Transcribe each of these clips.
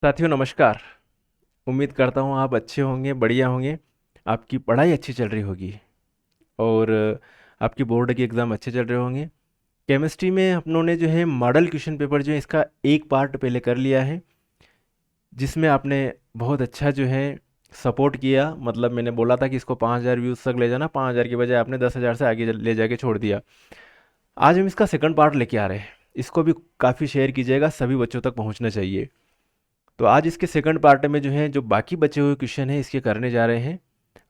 साथियों नमस्कार। उम्मीद करता हूँ आप अच्छे होंगे, बढ़िया होंगे। आपकी पढ़ाई अच्छी चल रही होगी और आपकी बोर्ड के एग्ज़ाम अच्छे चल रहे होंगे। केमिस्ट्री में अपनों ने जो है मॉडल क्वेश्चन पेपर जो है इसका एक पार्ट पहले कर लिया है, जिसमें आपने बहुत अच्छा जो है सपोर्ट किया। मतलब मैंने बोला था कि इसको 5,000 व्यूज़ तक ले जाना, 5,000 के बजाय आपने 10,000 से आगे ले जाके छोड़ दिया। आज हम इसका सेकंड पार्ट लेके आ रहे हैं। इसको भी काफ़ी शेयर कीजिएगा, सभी बच्चों तक पहुँचना चाहिए। तो आज इसके सेकंड पार्ट में जो है जो बाकी बचे हुए क्वेश्चन हैं इसके करने जा रहे हैं।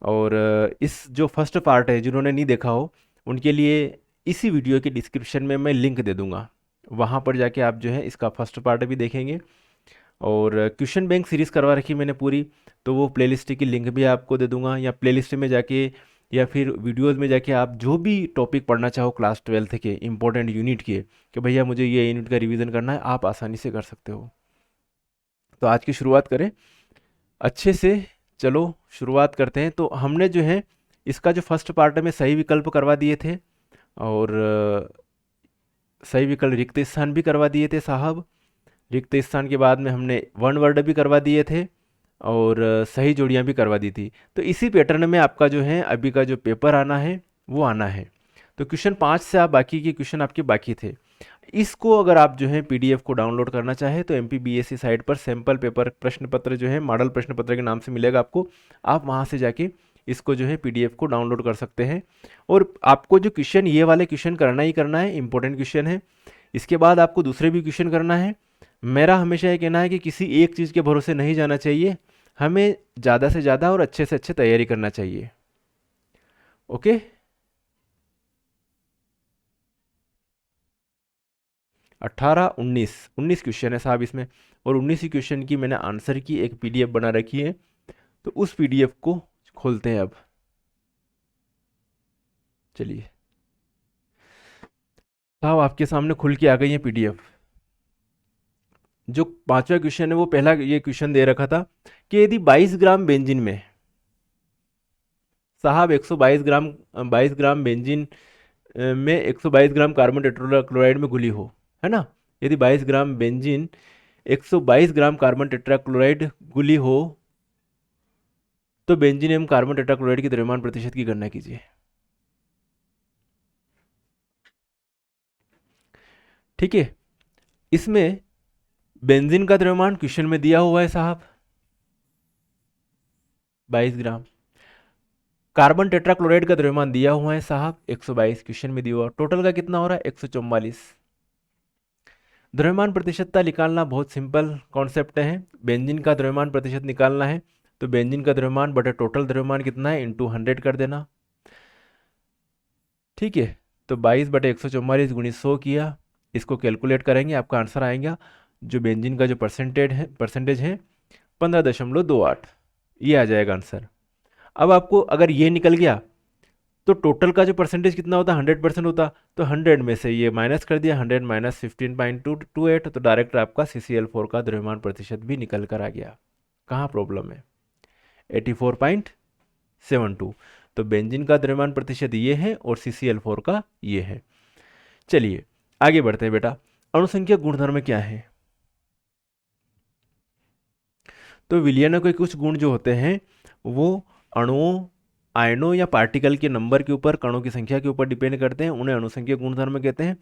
और इस जो फर्स्ट पार्ट है जिन्होंने नहीं देखा हो उनके लिए इसी वीडियो के डिस्क्रिप्शन में मैं लिंक दे दूंगा। वहाँ पर जाके आप जो है इसका फर्स्ट पार्ट भी देखेंगे। और क्वेश्चन बैंक सीरीज़ करवा रखी मैंने पूरी, तो वो प्लेलिस्ट की लिंक भी आपको दे दूंगा, या प्लेलिस्ट में जाके या फिर वीडियोज़ में जाके आप जो भी टॉपिक पढ़ना चाहो क्लास 12 के इंपॉर्टेंट यूनिट के, कि भैया मुझे ये यूनिट का रिवीजन करना है, आप आसानी से कर सकते हो। तो आज की शुरुआत करें अच्छे से। चलो शुरुआत करते हैं। तो हमने जो है इसका जो फर्स्ट पार्ट में सही विकल्प करवा दिए थे, और सही विकल्प रिक्त स्थान भी करवा दिए थे साहब। रिक्त स्थान के बाद में हमने वन वर्ड भी करवा दिए थे, और सही जोड़ियां भी करवा दी थी। तो इसी पैटर्न में आपका जो है अभी का जो पेपर आना है वो आना है। तो क्वेश्चन 5 से आप बाकी के क्वेश्चन आपके बाकी थे। इसको अगर आप जो है पीडीएफ को डाउनलोड करना चाहे तो एमपीबीएससी साइट पर सैम्पल पेपर प्रश्न पत्र जो है मॉडल प्रश्न पत्र के नाम से मिलेगा आपको। आप वहाँ से जाके इसको जो है पीडीएफ को डाउनलोड कर सकते हैं। और आपको जो क्वेश्चन ये वाले क्वेश्चन करना ही करना है, इंपॉर्टेंट क्वेश्चन है। इसके बाद आपको दूसरे भी क्वेश्चन करना है। मेरा हमेशा ये कहना है कि किसी एक चीज़ के भरोसे नहीं जाना चाहिए, हमें ज़्यादा से ज़्यादा और अच्छे से अच्छे तैयारी करना चाहिए। ओके, 18, 19 क्वेश्चन है साहब इसमें, और 19 ही क्वेश्चन की मैंने आंसर की एक पीडीएफ बना रखी है। तो उस पीडीएफ को खोलते हैं अब। चलिए साहब, आपके सामने खुल के आ गई है पीडीएफ। जो पांचवा क्वेश्चन है वो पहला ये क्वेश्चन दे रखा था कि यदि 22 ग्राम बेंजीन में साहब 122 ग्राम 22 ग्राम बेंजीन में 122 ग्राम कार्बन टेट्राक्लोराइड में घुली हो, है ना। यदि 22 gram benzene 122 gram carbon tetrachloride घुली हो तो बेंजीन एवं कार्बन टेट्राक्लोराइड की द्रव्यमान प्रतिशत की गणना कीजिए। ठीक है, इसमें बेंजीन का द्रव्यमान क्वेश्चन में दिया हुआ है साहब 22 ग्राम। कार्बन टेट्राक्लोराइड का द्रव्यमान दिया हुआ है साहब 122, क्वेश्चन में दिया हुआ। टोटल का कितना हो रहा है 144। द्रव्यमान प्रतिशतता निकालना बहुत सिंपल कॉन्सेप्ट है। बेंजीन का द्रव्यमान प्रतिशत निकालना है तो बेंजीन का द्रव्यमान बटे टोटल द्रव्यमान कितना है इंटू 100 कर देना। ठीक है, तो 22/144 गुणित 100 किया। इसको कैलकुलेट करेंगे, आपका आंसर आएगा जो बेंजीन का जो परसेंटेज है 15.28, ये आ जाएगा आंसर। अब आपको अगर ये निकल गया तो टोटल का जो परसेंटेज कितना होता, 100% होता। तो 100 में से ये माइनस कर दिया, 100 माइनस 15.228, तो डायरेक्ट आपका CCl4 का द्रव्यमान प्रतिशत भी निकल कर आ गया। कहाँ प्रॉब्लम है, 84.72। तो बेंजीन का द्रव्यमान प्रतिशत ये है और CCl4 का ये है। चलिए आगे बढ़ते हैं बेटा। अणुसंख्यक गुणधर्म क्या है? तो विलयनों के कुछ गुण जो होते हैं वो अणुओं, आयनों या पार्टिकल के नंबर के ऊपर, कणों की संख्या के ऊपर डिपेंड करते हैं, उन्हें अणुसंख्यक गुणधर्म कहते हैं।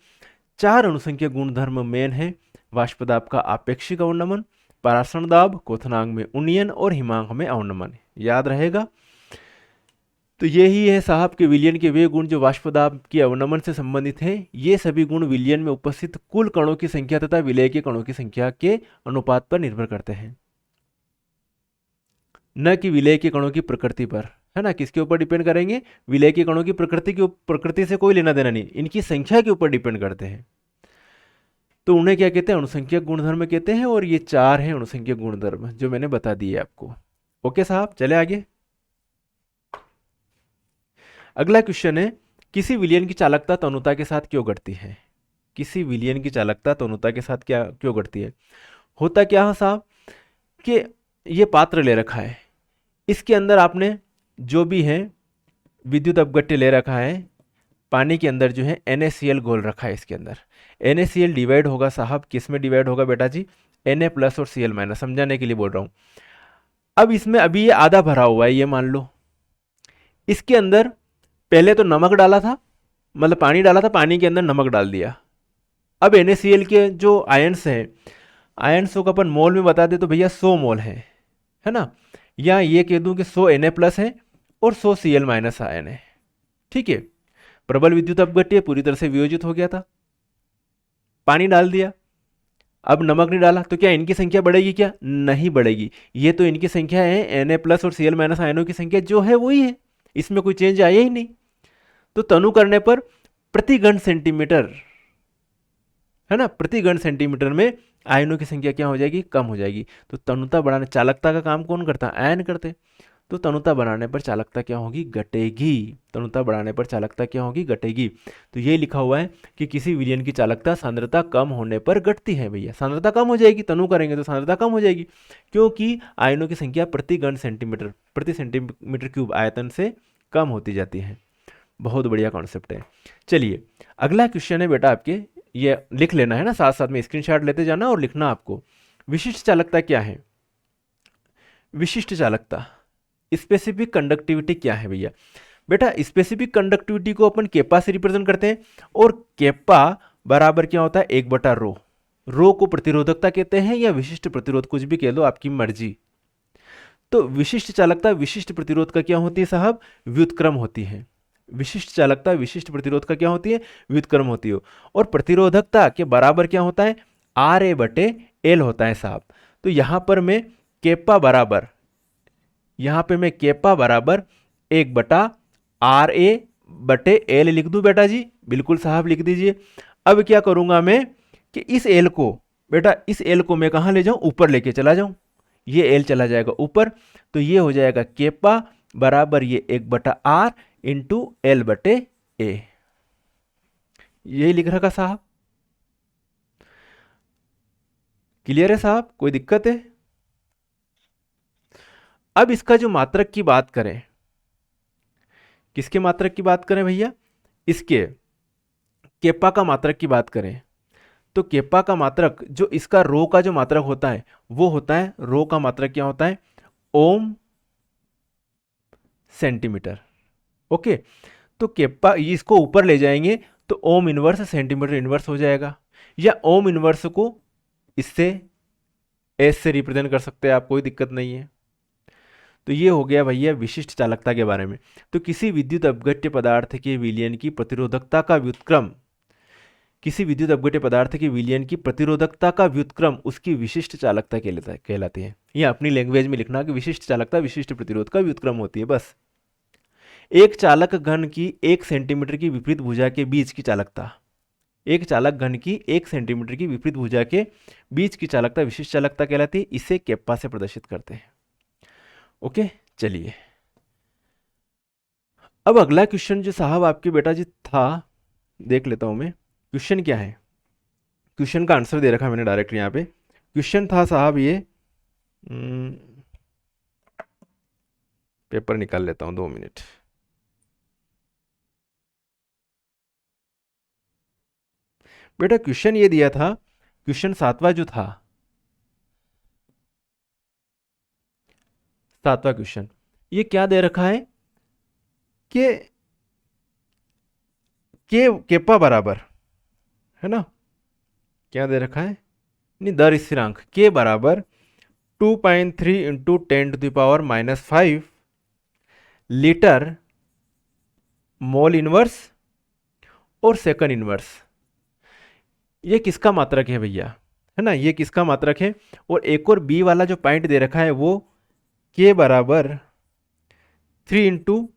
4 अणुसंख्यक गुणधर्म मेन है। वाष्प दाब का आपेक्षिक अवनमन, परासरण दाब, क्वथनांक में उन्नयन और हिमांक में अवनमन। याद रहेगा। तो यही है साहब के विलयन के वे गुण जो वाष्प दाब की अवनमन से संबंधित हैं। ये सभी गुण विलयन में उपस्थित कुल कणों की संख्या तथा विलय के कणों की संख्या के अनुपात पर निर्भर करते हैं, न कि विलय के कणों की प्रकृति पर, है ना। किसके ऊपर डिपेंड करेंगे? विलय के कणों की प्रकृति से कोई लेना देना नहीं, इनकी संख्या के ऊपर डिपेंड करते हैं। तो उन्हें क्या कहते हैं? अणुसंख्यक गुणधर्म कहते हैं। और ये 4 हैं अणुसंख्यक गुणधर्म जो मैंने बता दिए आपको। ओके साहब, चले आगे। अगला क्वेश्चन है, किसी विलयन की चालकता तनुता के साथ क्यों घटती है? किसी विलयन की चालकता तनुता के साथ क्या क्यों घटती है? होता क्या है साहब कि ये पात्र ले रखा है, इसके अंदर आपने जो भी है विद्युत अपघट्य ले रखा है, पानी के अंदर जो है NaCl घोल रखा है। इसके अंदर NaCl डिवाइड होगा साहब, किस में डिवाइड होगा बेटा जी? Na+ और Cl-, समझाने के लिए बोल रहा हूँ। अब इसमें अभी ये आधा भरा हुआ है, ये मान लो। इसके अंदर पहले तो नमक डाला था, मतलब पानी डाला था, पानी के अंदर नमक डाल दिया। अब NaCl के जो आयंस हैं, आयंसों को अपन मोल में बता दे तो भैया 100 मोल है ना। या ये कह दूं कि 100 Na+ है और 100 Cl- आयन है। ठीक है, प्रबल विद्युत अपघट्य पूरी तरह से वियोजित हो गया था। पानी डाल दिया, अब नमक नहीं डाला, तो क्या इनकी संख्या बढ़ेगी? क्या नहीं बढ़ेगी। ये तो इनकी संख्या है, Na+ और Cl- आयनों की संख्या जो है वही है, इसमें कोई चेंज आया ही नहीं। तो तनु करने पर प्रति घन सेंटीमीटर, है ना, प्रति घन सेंटीमीटर में आयनों की संख्या क्या हो जाएगी? कम हो जाएगी। तो तनुता बढ़ाने, चालकता का काम कौन करता है? आयन करते। तो तनुता बढ़ाने पर चालकता क्या होगी? घटेगी। तनुता बढ़ाने पर चालकता क्या होगी? घटेगी। तो ये लिखा हुआ है कि किसी विलयन की चालकता सांद्रता कम होने पर घटती है। भैया सांद्रता कम हो जाएगी, तनु करेंगे तो सांद्रता कम हो जाएगी, क्योंकि आयनों की संख्या प्रति घन सेंटीमीटर, प्रति सेंटीमीटर क्यूब आयतन से कम होती जाती है। बहुत बढ़िया कॉन्सेप्ट है। चलिए अगला क्वेश्चन है बेटा आपके, ये लिख लेना है ना, साथ साथ में स्क्रीनशॉट लेते जाना और लिखना आपको। विशिष्ट चालकता क्या है? विशिष्ट चालकता, स्पेसिफिक कंडक्टिविटी क्या है भैया? बेटा स्पेसिफिक कंडक्टिविटी को अपन केपा से रिप्रेजेंट करते हैं, और केपा बराबर क्या होता है? 1/ρ। रो को प्रतिरोधकता कहते हैं या विशिष्ट प्रतिरोध, कुछ भी कह लो, आपकी मर्जी। तो विशिष्ट चालकता विशिष्ट प्रतिरोध का क्या होती है साहब? व्युत्क्रम होती है। विशिष्ट चालकता विशिष्ट प्रतिरोध का क्या होती है? व्युत्क्रम होती है। और प्रतिरोधकता के बराबर क्या होता है? RA/L होता है साहब। तो यहां पर मैं केपा बराबर, यहां पे मैं केपा बराबर 1/RA/L लिख दूं बेटा जी? बिल्कुल साहब लिख दीजिए। अब क्या करूंगा मैं कि इस एल को, बेटा इस एल को मैं कहां ले जाऊं? ऊपर लेके चला जाऊं। ये एल चला जाएगा ऊपर, तो ये हो जाएगा केपा बराबर ये 1/R इंटू L/A। यही लिख रखा साहब, क्लियर है साहब? कोई दिक्कत है? अब इसका जो मात्रक की बात करें, किसके मात्रक की बात करें भैया? इसके केपा का मात्रक की बात करें, तो केपा का मात्रक, जो इसका रो का जो मात्रक होता है वो होता है, रो का मात्रक क्या होता है? ओम सेंटीमीटर। ओके, तो केपा इसको ऊपर ले जाएंगे तो ओम इनवर्स सेंटीमीटर इनवर्स हो जाएगा, या ओम इनवर्स को इससे एस से रिप्रेजेंट कर सकते हैं आप, कोई दिक्कत नहीं है। तो ये हो गया भैया विशिष्ट चालकता के बारे में। तो किसी विद्युत अपघट्य पदार्थ के विलयन की प्रतिरोधकता का व्युत्क्रम, किसी विद्युत अपघट्य पदार्थ के विलयन की प्रतिरोधकता का व्युत्क्रम उसकी विशिष्ट चालकता कहलाती है। ये अपनी लैंग्वेज में लिखना कि विशिष्ट चालकता विशिष्ट प्रतिरोध का व्युत्क्रम होती है, बस। एक चालक घन की 1 सेंटीमीटर की विपरीत भुजा के बीच की चालकता, एक चालक घन की 1 सेंटीमीटर की विपरीत भुजा के बीच की चालकता विशिष्ट चालकता कहलाती है। इसे केप्पा से प्रदर्शित करते हैं। ओके, चलिए अब अगला क्वेश्चन जो साहब आपके बेटा जी था, देख लेता हूं मैं क्वेश्चन क्या है। क्वेश्चन का आंसर दे रखा मैंने डायरेक्ट यहाँ पे। क्वेश्चन था साहब ये, पेपर निकाल लेता हूं 2 मिनट। बेटा क्वेश्चन ये दिया था, क्वेश्चन 7वां जो था, 7वां क्वेश्चन, ये क्या दे रखा है कि केपा बराबर, है ना, क्या दे रखा है? नहीं, दर स्थिरांक के बराबर 2.3 इंटू 10⁻⁻5 लीटर मोल इनवर्स और सेकंड इनवर्स। ये किसका मात्रक है भैया? है ना, ये किसका मात्रक है? और एक और बी वाला जो पॉइंट दे रखा है वो के बराबर 3 इंटू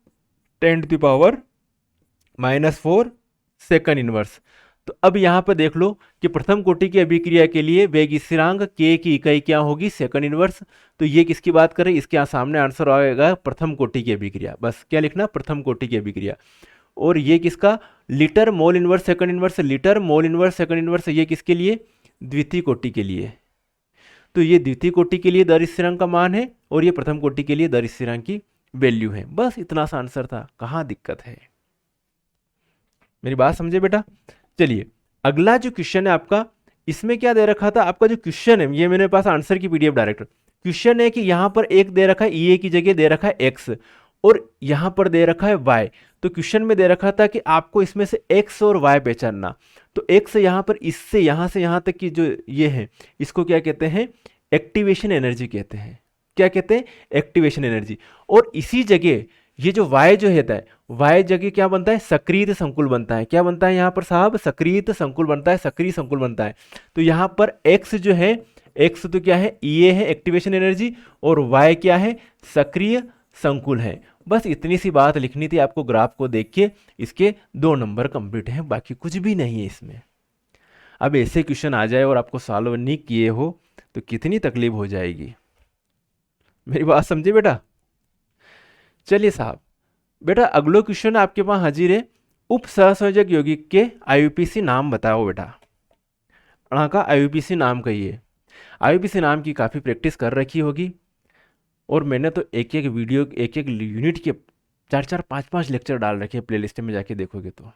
10⁻⁻4 सेकंड इनवर्स। तो अब यहां पर देख लो कि प्रथम कोटि की अभिक्रिया के लिए वेग स्थिरांक के की इकाई क्या होगी? Second inverse. तो ये किसकी बात करें? इसके सामने आंसर आएगा प्रथम कोटि की अभिक्रिया, बस क्या लिखना? प्रथम कोटि की अभिक्रिया। और ये किसका? Litre mole inverse second inverse, litre mole inverse second inverse, ये किसके लिए? द्वितीय कोटि के लिए। तो ये द्वितीय कोटि के लिए दर स्थिरांक का मान है और ये प्रथम कोटि के लिए दर स्थिरांक की वैल्यू है। बस इतना सा आंसर था, कहाँ दिक्कत है? मेरी बात समझे बेटा? चलिए अगला जो क्वेश्चन है आपका, इसमें क्या दे रखा था आपका जो क्वेश्चन है, ये मेरे पास आंसर की पीडीएफ डायरेक्ट क्वेश्चन है कि यहाँ पर एक दे रखा है ई की जगह दे रखा है एक्स और यहाँ पर दे रखा है वाई। तो क्वेश्चन में दे रखा था कि आपको इसमें से एक्स और वाई पहचानना। तो एक्स यहाँ पर इससे यहाँ तक की जो ये है इसको क्या कहते हैं, एक्टिवेशन एनर्जी कहते हैं। क्या कहते हैं, एक्टिवेशन एनर्जी। और इसी जगह ये जो वाई जो होता है, वाई जगह क्या बनता है, सक्रिय संकुल बनता है। क्या बनता है यहाँ पर साहब, सक्रिय संकुल बनता है, सक्रिय संकुल बनता है। तो यहाँ पर एक्स जो है, एक्स तो क्या है, ई है एक्टिवेशन एनर्जी, और वाई क्या है, सक्रिय संकुल है। बस इतनी सी बात लिखनी थी आपको, ग्राफ को देख के इसके 2 नंबर कंप्लीट हैं, बाकी कुछ भी नहीं है इसमें। अब ऐसे क्वेश्चन आ जाए और आपको सॉल्व नहीं किए हो तो कितनी तकलीफ हो जाएगी। मेरी बात समझे बेटा। चलिए साहब, बेटा अगला क्वेश्चन आपके पास हाजिर है, उप सहसंयोजक यौगिक के आईयूपीसी नाम बताओ बेटा। अणा का आईयूपीसी नाम कहिए। आईयूपीसी नाम की काफ़ी प्रैक्टिस कर रखी होगी और मैंने तो एक एक वीडियो, एक एक यूनिट के 4-4, 5-5 लेक्चर डाल रखे हैं, प्लेलिस्ट में जाके देखोगे तो।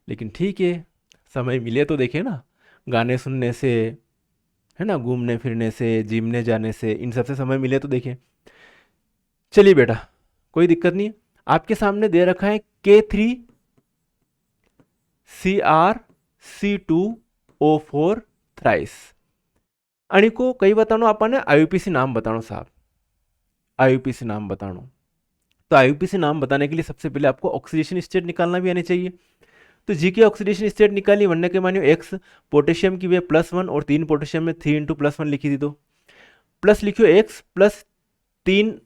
लेकिन ठीक है, समय मिले तो देखें ना, गाने सुनने से है ना, घूमने फिरने से, जिमने जाने से, इन सब से समय मिले तो देखें। चलिए बेटा, कोई दिक्कत नहीं है। आपके सामने दे रखा है K3CrC2O4 थ्राइस। आणि को कई बतानो आपने आईयूपीसी नाम बतानो साहब, आईयूपीसी नाम बतानो। तो आईयूपीसी नाम बताने के लिए सबसे पहले आपको ऑक्सीडेशन स्टेट निकालना भी आनी चाहिए। तो जी की ऑक्सीडेशन स्टेट निकाली, वरना के मानियो एक्स, पोटेशियम की वे +1 और 3 पोटेशियम में 3 × +1 लिखी थी, तो प्लस लिखियो एक्स प्लस 3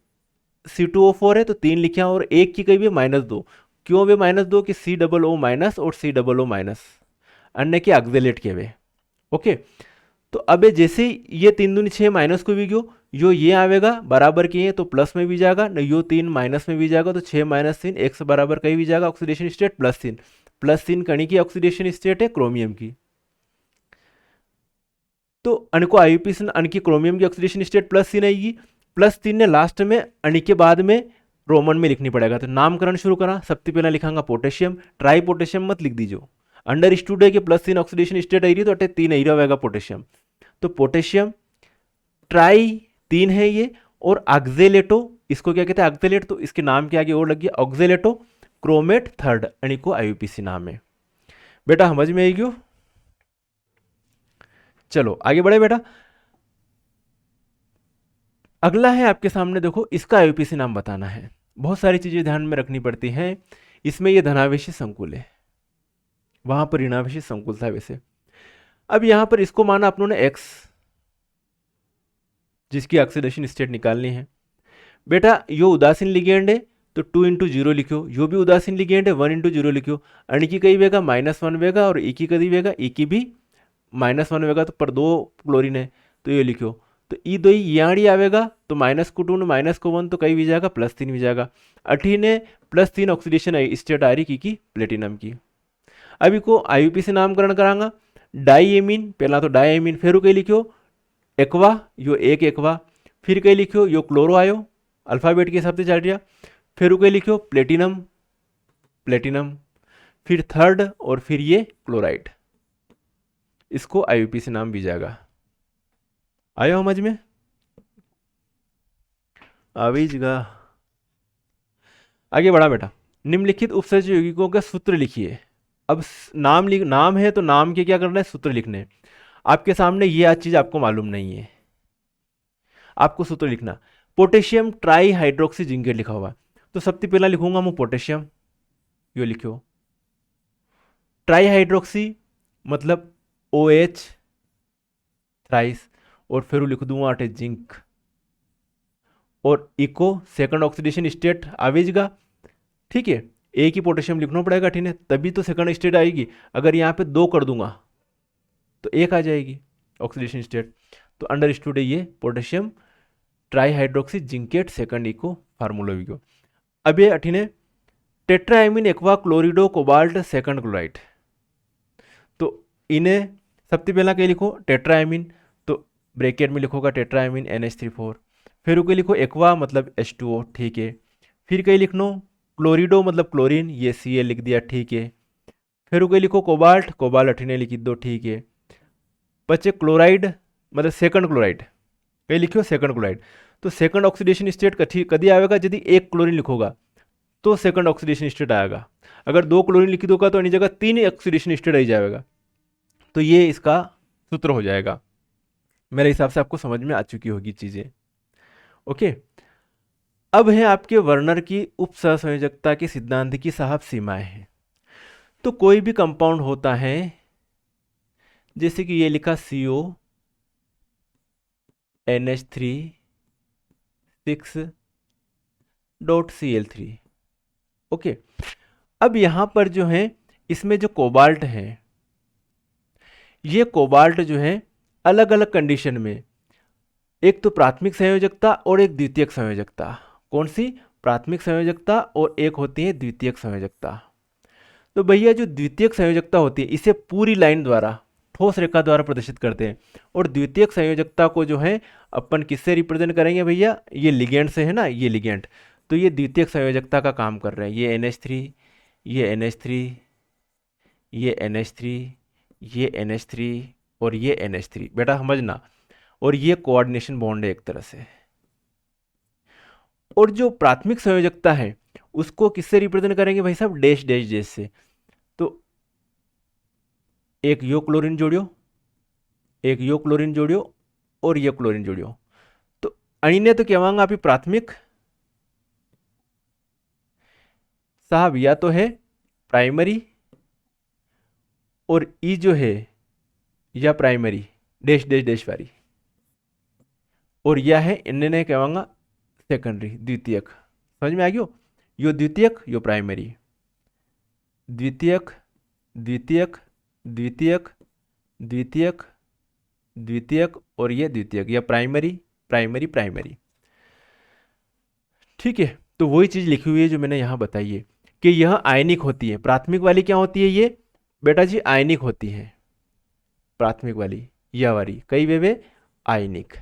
C2O4 है तो 3 लिखा, और एक की कही भी -2। क्यों वे -2 कि COO- और COO- अन्य के ऑक्जेलेट के वे। ओके, तो अब जैसे ये 3 दूनी 6 माइनस को भी गयो, यो ये आवेगा बराबर की है तो प्लस में भी जाएगा, न यो 3 माइनस में भी जाएगा, तो 6 - 3 एक्स बराबर कहीं भी जाएगा, ऑक्सीडेशन स्टेट +3। +3 कणी की ऑक्सीडेशन स्टेट है क्रोमियम की। तो अण को आईयूपीसी अण की क्रोमियम की ऑक्सीडेशन स्टेट +3 आएगी। +3 ने लास्ट में अण के बाद में रोमन में लिखनी पड़ेगा। तो नामकरण शुरू करा, सबसे पहला लिखांगा पोटेशियम, ट्राई पोटेशियम मत लिख दीजिए, अंडरस्टूड है कि +3 ऑक्सीडेशन स्टेट आई रही तो अटे 3 आई रहेगा पोटेशियम। तो पोटेशियम ट्राई 3 है ये, और ऑक्जेलेटो, इसको क्या कहते हैं ऑक्जेलेट, तो इसके नाम के आगे और लग गया ऑक्जेलेटो क्रोमेट थर्ड, यानी को आईयूपीसी नाम है। बेटा समझ में आई गयो। चलो आगे बढ़े बेटा। अगला है आपके सामने, देखो इसका आईयूपीसी नाम बताना है। बहुत सारी चीजें ध्यान में रखनी पड़ती हैं। इसमें ये धनावेशी संकुल है, वहां पर ऋणावेशी संकुल था वैसे। अब यहां पर इसको माना अपनों ने एक्स, जिसकी ऑक्सीडेशन स्टेट निकालनी है। बेटा यो उदासीन लिगेंड है तो 2 × 0 लिखो, यो भी उदासीन लिगेंड है 1 × 0 लिखो। अण की कई वेगा -1 वेगा, और ई की कदी वेगा, ई की भी -1 वेगा, तो पर 2 क्लोरीन है तो ये लिखो। तो ई दो याड़ी आवेगा तो -2 -1 तो कई भी जाएगा +3 भी जाएगा। अठी ने +3 ऑक्सीडेशन स्टेट आ रही की प्लेटिनम की। अभी को आईयूपीसी नामकरण करांगा। डाईएमीन, पहला तो डाईएमीन, फिर कई लिखो एक्वा, यो एक एक्वा, फिर कई लिखो यो क्लोरो आयो, अल्फाबेट के हिसाब से चल रहा। फिर कई लिखो प्लेटिनम, प्लेटिनम, फिर थर्ड, और फिर ये क्लोराइड। इसको आईयूपीसी नाम भी जाएगा। आयो समझ में, आवीजगा। आगे बढ़ा बेटा। निम्नलिखित उपसर्ज यौगिकों का सूत्र लिखिए। अब नाम है तो नाम के क्या करना है, सूत्र लिखने। आपके सामने ये आज चीज आपको मालूम नहीं है, आपको सूत्र लिखना। पोटेशियम ट्राई हाइड्रोक्सी जिंकेट लिखा हुआ, तो सबसे पहला लिखूंगा मैं पोटेशियम, यो लिखो। ट्राई हाइड्रोक्सी मतलब OH थ्राइस, और फिर लिख दूंगा अटे जिंक, और इको सेकंड ऑक्सीडेशन स्टेट आवेगा। ठीक है, एक ही पोटेशियम लिखना पड़ेगा, ठीक है, तभी तो सेकंड स्टेट आएगी। अगर यहाँ पे 2 कर दूंगा तो 1 आ जाएगी ऑक्सीडेशन स्टेट। तो अंडरस्टूड है ये potassium tri hydroxy zincate second इको फार्मूला भी को। अब ये अठीने tetraammine aqua chlorido cobalt second chloride. तो इन्हें सबसे पहला क्या लिखो टेट्राएमीन, तो ब्रैकेट में लिखोगा टेट्राएमीन NH3 4। फिर के लिखो एक्वा मतलब H2O, ठीक है। फिर कहीं लिखनो क्लोरिडो मतलब क्लोरीन, ये Cl लिख दिया, ठीक है। फिर के लिखो कोबाल्ट, कोबाल्ट अठीने लिख दो, ठीक है। बच्चे क्लोराइड मतलब सेकंड क्लोराइड, कहीं लिखियो सेकंड क्लोराइड, तो सेकंड ऑक्सीडेशन स्टेट कभी आएगा यदि एक क्लोरीन लिखोगा तो सेकंड ऑक्सीडेशन स्टेट आएगा, अगर दो क्लोरीन लिख दोगा तो अन्य जगह तीन ऑक्सीडेशन स्टेट आ जाएगा। तो ये इसका सूत्र हो जाएगा। मेरे हिसाब से आपको समझ में आ चुकी होगी चीज़ें। ओके, अब है आपके वर्नर की उप सहसंयोजकता के सिद्धांत की साहब सीमाएं हैं। तो कोई भी कंपाउंड होता है, जैसे कि ये लिखा CO NH3 6.Cl3। ओके, अब यहां पर जो है इसमें जो कोबाल्ट है, ये कोबाल्ट जो है अलग अलग कंडीशन में, एक तो प्राथमिक संयोजकता और एक द्वितीयक संयोजकता। कौन सी? प्राथमिक संयोजकता और एक होती है द्वितीयक संयोजकता। तो भैया जो द्वितीयक संयोजकता होती है इसे पूरी लाइन द्वारा, ठोस रेखा द्वारा प्रदर्शित करते हैं, और द्वितीयक संयोजकता को जो है अपन किससे रिप्रेजेंट करेंगे भैया? ये लिगेंड से है ना, ये लिगेंड। तो ये द्वितीयक संयोजकता का काम कर रहे हैं। ये NH3, ये NH3, ये NH3, ये NH3 और ये NH3, बेटा समझना। और ये कोऑर्डिनेशन बॉन्ड है एक तरह से। और जो प्राथमिक संयोजकता है उसको किससे रिप्रेजेंट करेंगे भाई साहब? डैश डैश डैश से। तो एक यो क्लोरीन जोड़ियो, एक यो क्लोरीन जोड़ियो और ये क्लोरीन जोड़ियो। तो अणिने तो कहवांगा आप प्राथमिक साहब, या तो है प्राइमरी और ई जो है या प्राइमरी डैश डैश डैश वाली, और यह है इन्हें कहवांगा सेकेंडरी, द्वितीयक। समझ में आ गयो? यो द्वितीयक, यो प्राइमरी, द्वितीयक द्वितीयक द्वितीयक द्वितीयक द्वितीयक और ये द्वितीयक, या प्राइमरी प्राइमरी प्राइमरी। ठीक है, तो वही चीज लिखी हुई है जो मैंने यहां बताई है कि यह आयनिक होती है। प्राथमिक वाली क्या होती है? ये बेटा जी आयनिक होती है। प्राथमिक वाली यह वाली कई वे आयनिक,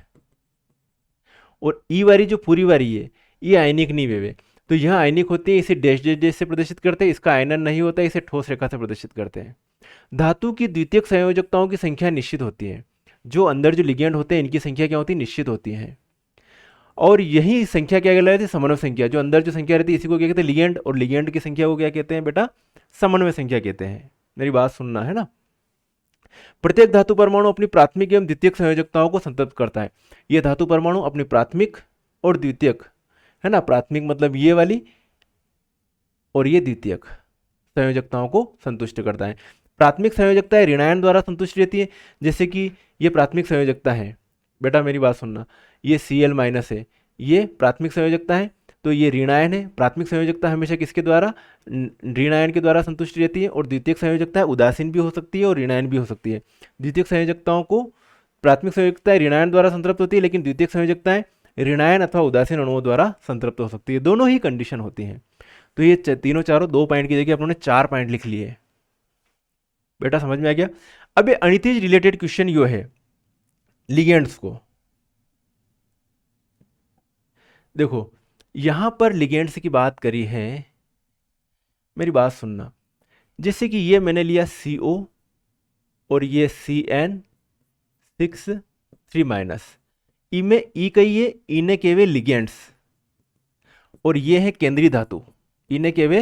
और ई वाली जो पूरी वाली है ये आयनिक नहीं वे। तो यह आयनिक होती है, इसे डैश डैश डैश से प्रदर्शित करते हैं। इसका आयनन नहीं होता, इसे ठोस रेखा से प्रदर्शित करते हैं। धातु की द्वितीयक संयोजकताओं की संख्या निश्चित होती है। जो अंदर जो लिगेंड होते हैं इनकी संख्या क्या होती है? निश्चित होती है। और यही संख्या क्या कहलाती है? समन्वय संख्या। जो अंदर जो संख्या रहती है इसी को क्या कहते हैं? लिगेंड। और लिगेंड की संख्या को क्या कहते हैं बेटा? समन्वय संख्या कहते हैं। मेरी बात सुनना है ना। प्रत्येक धातु परमाणु अपनी प्राथमिक एवं द्वितीयक संयोजकताओं को संतृप्त करता है। यह धातु परमाणु अपनी प्राथमिक और द्वितीयक, है ना, प्राथमिक मतलब ये वाली और ये द्वितीयक संयोजकताओं को संतुष्ट करता है। प्राथमिक संयोजकता ऋणायन द्वारा संतुष्ट रहती है। जैसे कि ये प्राथमिक संयोजकता है, बेटा मेरी बात सुनना, ये Cl- है, ये प्राथमिक संयोजकता है, तो ये ऋणायन है। प्राथमिक संयोजकता हमेशा किसके द्वारा? ऋणायन के द्वारा संतुष्ट रहती है। और द्वितीयक संयोजकता है उदासीन भी हो सकती है और ऋणायन भी हो सकती है। द्वितीयक संयोजकताओं को, प्राथमिक संयोजकता ऋणायन द्वारा संतृप्त होती है, लेकिन द्वितीयक संयोजकताएं ऋणायन अथवा उदासीन अणुओं द्वारा संतृप्त हो सकती है। दोनों ही कंडीशन होती हैं। तो ये तीनों चारों 2 पॉइंट की जगह अपने 4 पॉइंट लिख लिए। बेटा समझ में आ गया? अब ये अणितिज रिलेटेड क्वेश्चन यो है लिगेंड्स को। देखो यहां पर लिगेंड्स की बात करी है, मेरी बात सुनना। जैसे कि ये मैंने लिया CO और ये CN6 3-, इनमें ई कही है, इन्हें केवे लिगेंड्स, और ये है केंद्रीय धातु, इन्हें केवे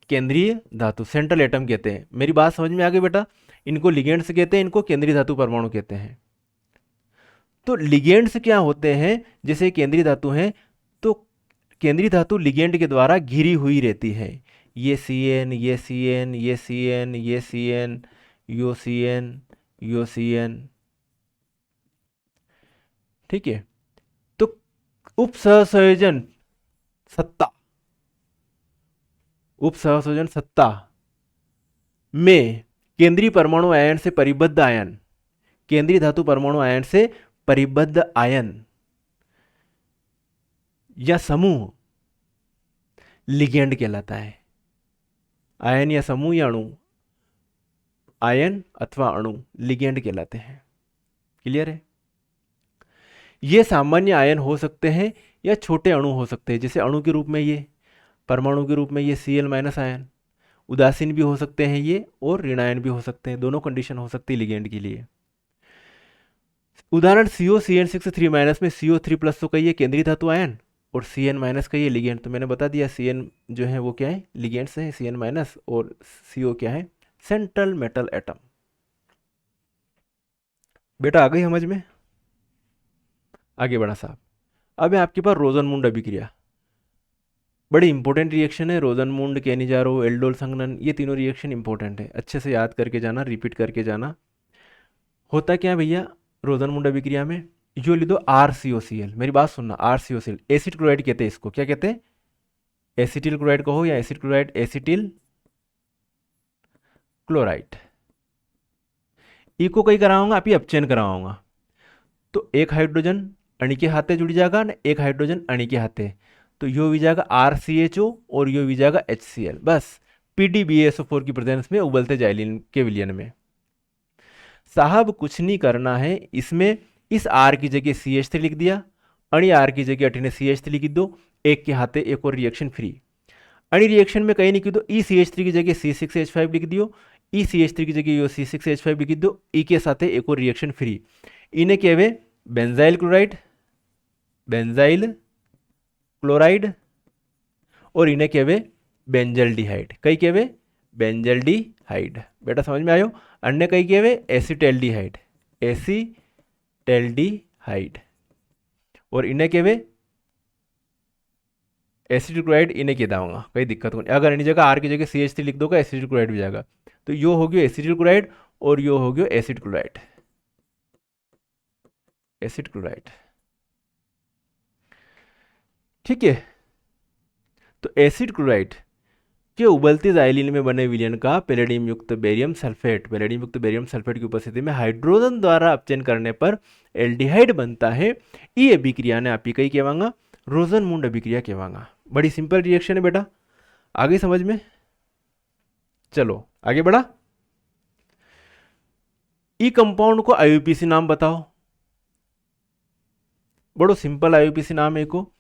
केंद्रीय धातु, सेंट्रल एटम कहते हैं। मेरी बात समझ में आ गई बेटा? इनको लिगेंड्स कहते हैं, इनको केंद्रीय धातु परमाणु कहते हैं। तो लिगेंड्स क्या होते हैं? जैसे केंद्रीय धातु हैं, तो केंद्रीय धातु लिगेंड के द्वारा घिरी हुई रहती है। ये CN, ये CN, ये CN, ये CN, यो CN, यो CN। ठीक है, तो उप सहसंयोजन सत्ता, उप सहसंयोजन सत्ता में केंद्रीय परमाणु आयन से परिबद्ध आयन, केंद्रीय धातु परमाणु आयन से परिबद्ध आयन या समूह लिगेंड कहलाता है। आयन या समूह या अणु, आयन अथवा अणु लिगेंड कहलाते हैं। क्लियर है? ये सामान्य आयन हो सकते हैं या छोटे अणु हो सकते हैं। जैसे अणु के रूप में ये, परमाणु के रूप में ये Cl- आयन, उदासीन भी हो सकते हैं ये और ऋणायन भी हो सकते हैं। दोनों कंडीशन हो सकती है लिगेंड के लिए। उदाहरण COCN6 3- में CO3+ तो कहिए केंद्रीय धातु आयन और CN- कहिए लिगेंड। तो मैंने बता दिया CN जो है वो क्या है, लिगेंड्स है CN- और CO क्या है, सेंट्रल मेटल एटम। बेटा आ गई समझ में? आगे बढ़ा साहब। अब है आपके पास रोजनमूंड अभिक्रिया। बड़ी इंपॉर्टेंट रिएक्शन है रोजनमूंड, केनिजारो, एल्डोल संघनन, ये तीनों रिएक्शन इंपॉर्टेंट है, अच्छे से याद करके जाना, रिपीट करके जाना। होता क्या है भैया रोजनमूंड अभिक्रिया में, यो लिख दो RCOCl, मेरी बात सुनना, RCOCl एसिड क्लोराइड कहते हैं इसको, क्या कहते हैं, एसिटिल क्लोराइड कहो या एसिड क्लोराइड, एसिटिल क्लोराइड। इको कहीं कराऊंगा, आप ही अपचयन कराऊंगा। तो एक हाइड्रोजन अणु के हाथे जुड़ जाएगा ना, एक हाइड्रोजन अणु के हाथे, तो यो भी जाएगा RCHO और यो भी जाएगा HCl, बस PDBSO4 की प्रेजेंस में उबलते जाइलिन के विलयन में। साहब कुछ नहीं करना है इसमें, इस R की जगह CH3 लिख दिया, अणि R की जगह अठीने CH3 लिख दो, एक के हाथे एक और रिएक्शन फ्री। अणि रिएक्शन में कहीं नहीं की दो, ECH3 की जगह C6H5 लिख दियो, ECH3 की जगह यो C6H5 लिख दो, ई के साथ एक और रिएक्शन फ्री। इन्हें कहवे बेंजाइल क्लोराइड, बेंजाइल क्लोराइड, और इन्हें कहवे बेंजल्डिहाइड, कई कहवे बेंजल्डिहाइड। बेटा समझ में आयो? अन्य कई कहवे एसिटेल्डिहाइड, एसिटेल्डिहाइड, और इन्हें कहवे एसिड क्लोराइड, इन्हें कह दूंगा, कोई दिक्कत नहीं। अगर इन्हीं जगह R की जगह CH3 लिख दोगे एसिड क्लोराइड भी जाएगा। तो यो हो गया एसिड क्लोराइड और यो हो गया एसिड क्लोराइड, एसिड क्लोराइड, ठीक है। तो एसिड क्लोराइड के उबलते जाइलिन में बने विलयन का पैलेडियम युक्त बेरियम सल्फेट, पैलेडियम युक्त बेरियम सल्फेट की उपस्थिति में हाइड्रोजन द्वारा अपचयन करने पर एल्डिहाइड बनता है। ये अभिक्रिया ने आप ही कही कहवांगा रोजनमूंड अभिक्रिया कहवांगा। बड़ी सिंपल रिएक्शन है बेटा, आगे समझ में? चलो आगे बढ़ा। ई कंपाउंड को IUPAC नाम बताओ। बड़ो सिंपल IUPAC नाम है को।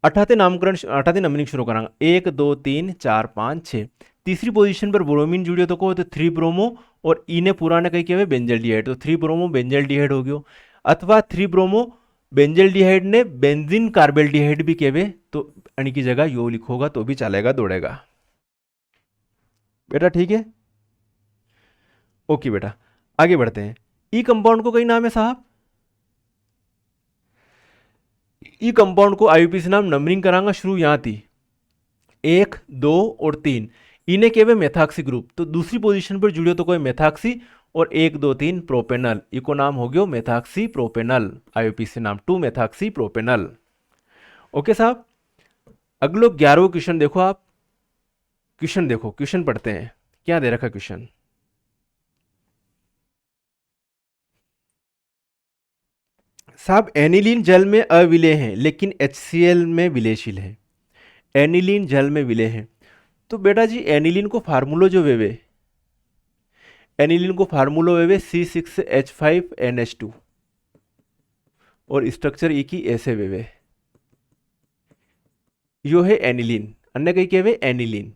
अठाते नामकरण, अठाते नंबरिंग शुरू करांगा, 1 2 3 4 5 6। तीसरी पोजीशन पर ब्रोमीन जुड़ियो तो को, तो 3 ब्रोमो, और इने पुराने कहीं कहवे बेंजल्डिहाइड, तो 3 ब्रोमो बेंजल्डिहाइड हो गयो। अथवा 3 ब्रोमो बेंजल्डिहाइड ने बेंजीन कार्बेल्डिहाइड भी कहवे, तो अण की जगह यो लिखोगा तो भी चलेगा, दौड़ेगा। बेटा ठीक है, ओके बेटा आगे बढ़ते हैं। ई कंपाउंड को कई नाम है साहब, ई कंपाउंड को IUPAC नाम नंबरिंग करांगा शुरू यहां थी 1 2 और 3, इन्हें कहवे मेथाक्सी ग्रुप। तो दूसरी पोजीशन पर जुड़ियो तो कोई मेथाक्सी, और 1 2 3 प्रोपेनल, इको नाम हो गयो मेथाक्सी प्रोपेनल, IUPAC नाम 2 मेथाक्सी प्रोपेनल। ओके साहब, अगलो 11वां क्वेश्चन देखो आप, क्वेश्चन देखो, क्वेश्चन पढ़ते हैं, क्या दे रखा क्वेश्चन। साहब एनिलीन जल में अविलेय है लेकिन HCl में विलेयशील है, एनिलीन जल में विलेय है। तो बेटा जी एनिलीन को फार्मूलो जो वेवे, एनिलीन को फार्मूलो वेवे C6H5NH2, और स्ट्रक्चर ई की ऐसे वेवे, यो है एनिलीन, अन्य कहीं कहवे एनिलीन।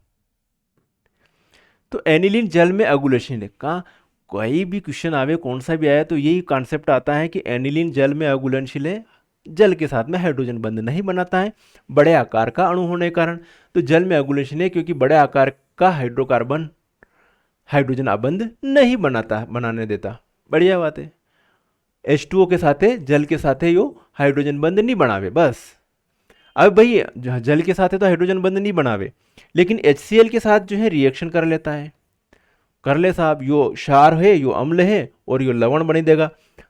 तो एनिलीन जल में अगुलेशन है, कहाँ कोई भी क्वेश्चन आवे कौन सा भी आया तो यही कॉन्सेप्ट आता है कि एनिलीन जल में अघुलनशील है, जल के साथ में हाइड्रोजन बंध नहीं बनाता है, बड़े आकार का अणु होने के कारण। तो जल में अघुलनशील है क्योंकि बड़े आकार का हाइड्रोकार्बन हाइड्रोजन अबंध नहीं बनाता, बनाने देता, बढ़िया बात है। H2O के साथ है, जल के साथ है यो हाइड्रोजन बंध नहीं बनावे, बस। अब भाई जल के साथ है तो हाइड्रोजन बंध नहीं बनावे, लेकिन HCl के साथ जो है रिएक्शन कर लेता है, कर ले साहब, यो क्षार है यो अम्ल है और यो लवण बनी देगा।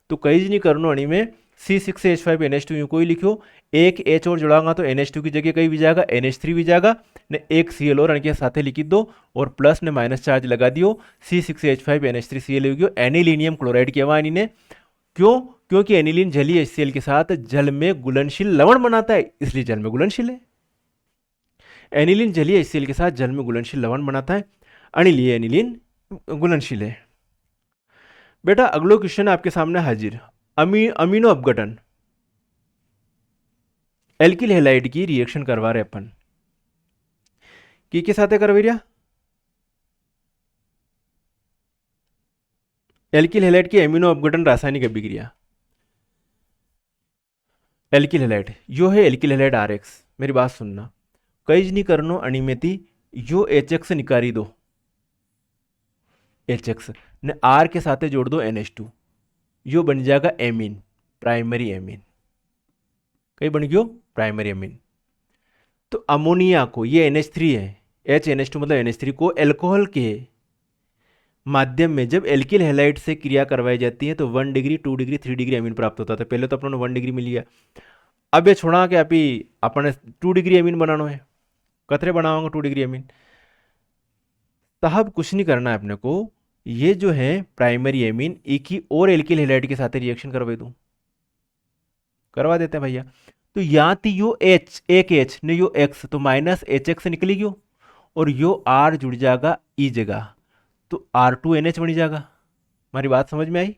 तो कई नहीं करनो अणी में C6H5NH2 यूं कोई लिखो, एक H और जुड़ाऊंगा तो NH2 की जगह कहीं भी जाएगा, NH3 भी जाएगा ने, एक Cl और के साथ लिखी दो और प्लस ने माइनस चार्ज लगा दियो, C6H5NH3Cl हो गयो एनिलीनियम क्लोराइड कहवा इन्हें। क्यों? क्योंकि एनिलीन जलीय HCl के साथ जल में घुलनशील लवण बनाता है, इसलिए जल में घुलनशील है। एनिलीन जलीय HCl के साथ जल में घुलनशील लवण बनाता है, अनिलीय एनिलीन घुलनशील है। बेटा अगलो क्वेश्चन आपके सामने हाजिर, अमीनो अपघटन, एल्किल हैलाइड की रिएक्शन करवा रहे अपन के साथ करवा रिया, एल्किल हैलाइड की अमीनो अपघटन रासायनिक अभिक्रिया। एल्किल हैलाइड यो है एल्किल हैलाइड RX। मेरी बात सुनना, कई नहीं करनो अणिमेती यो HX निकारी दो, HX ने R के साथ जोड़ दो NH2, यो बन जाएगा एमीन, प्राइमरी एमीन। कई बन गयो प्राइमरी एमीन। तो अमोनिया को, ये NH3 है, HNH2 मतलब NH3 को एल्कोहल के माध्यम में जब एल्किल हैलाइड से क्रिया करवाई जाती है तो 1 डिग्री 2 डिग्री 3 डिग्री एमीन प्राप्त होता था। पहले तो अपने 1 डिग्री मिल गया। अब ये छोड़ा कि अभी अपने 2 डिग्री एमीन बनाना है, कतरे बनाऊंगा 2 डिग्री एमीन। साहब कुछ नहीं करना है अपने को, ये जो है प्राइमरी एमीन एक ही और एल्किल हैलाइड के साथ रिएक्शन करवा दूं, करवा देते हैं भैया। तो यहाँ थी यो H, एक H ने यो X, तो माइनस HX निकली गयो और यो R जुड़ जाएगा ई जगह, तो R2NH बन जाएगा। हमारी बात समझ में आई?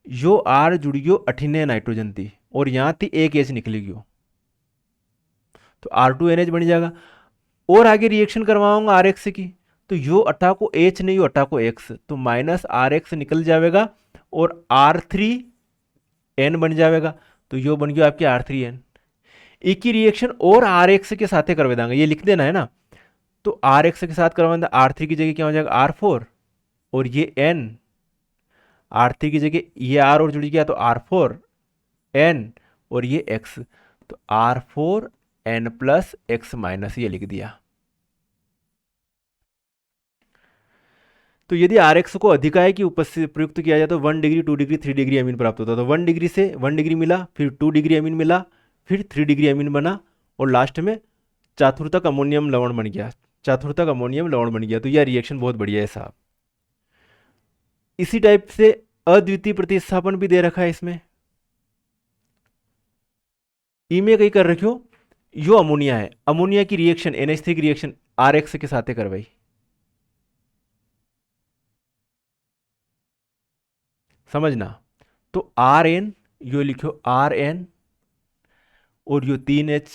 यो R जुड़ गयो अठिने नाइट्रोजन थी और यहाँ थी एक H निकली गयो, तो R2NH बन जाएगा। और आगे रिएक्शन करवाऊंगा RX की, तो यो अट्ठा को H ने यो अट्ठा को X, तो माइनस RX निकल जाएगा और R3N बन जाएगा, तो यो बन गया आपके R3N। एक ही रिएक्शन और RX के साथ करवा देंगे, ये लिख देना है ना। तो RX के साथ करवा देंगे, R3 की जगह क्या हो जाएगा R4 और ये N, R3 की जगह ये R और जुड़ गया तो R4N और ये X, तो R4N प्लस X माइनस, ये लिख दिया। तो यदि RX को अधिकाय की उपस्थिति प्रयुक्त किया जाए तो 1 डिग्री 2 डिग्री 3 डिग्री एमीन प्राप्त होता है। तो 1 डिग्री से 1 डिग्री मिला, फिर 2 डिग्री एमीन मिला, फिर 3 डिग्री एमीन बना और लास्ट में चतुर्थक अमोनियम लवण बन गया, चतुर्थक अमोनियम लवण बन गया। तो यह रिएक्शन बहुत बढ़िया है साहब। इसी टाइप से अद्वितीय प्रतिस्थापन भी दे रखा है इसमें, ई में कहीं कर रखियो। यो अमोनिया है, अमोनिया की रिएक्शन NH3 की रिएक्शन RX के साथ करवाई, समझना। तो RN यो लिखो RN और यो 3H,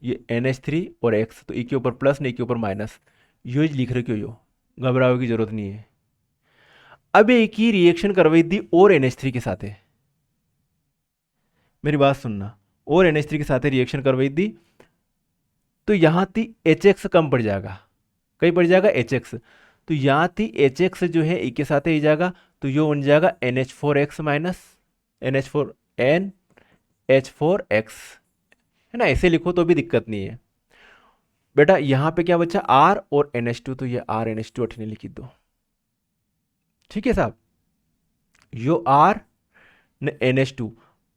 ये NH3 और X, तो एक के ऊपर प्लस ने एक के ऊपर माइनस, यो लिख रखे हो, यो घबराओ की जरूरत नहीं है। अब एक ही रिएक्शन करवाई थी और NH3 के साथ है, मेरी बात सुनना, और NH3 के साथ रिएक्शन करवाई थी, तो यहां थी HX कम पड़ जाएगा, कहीं पड़ जाएगा HX, तो यहां थी HX जो है एक के साथ ही जाएगा, तो यो बन जाएगा NH4X माइनस NH4N H4X, है ना। ऐसे लिखो तो भी दिक्कत नहीं है बेटा। यहां पे क्या बचा R और NH2, तो ये R NH2 अठने लिख दो, ठीक है साहब। यो R ने NH2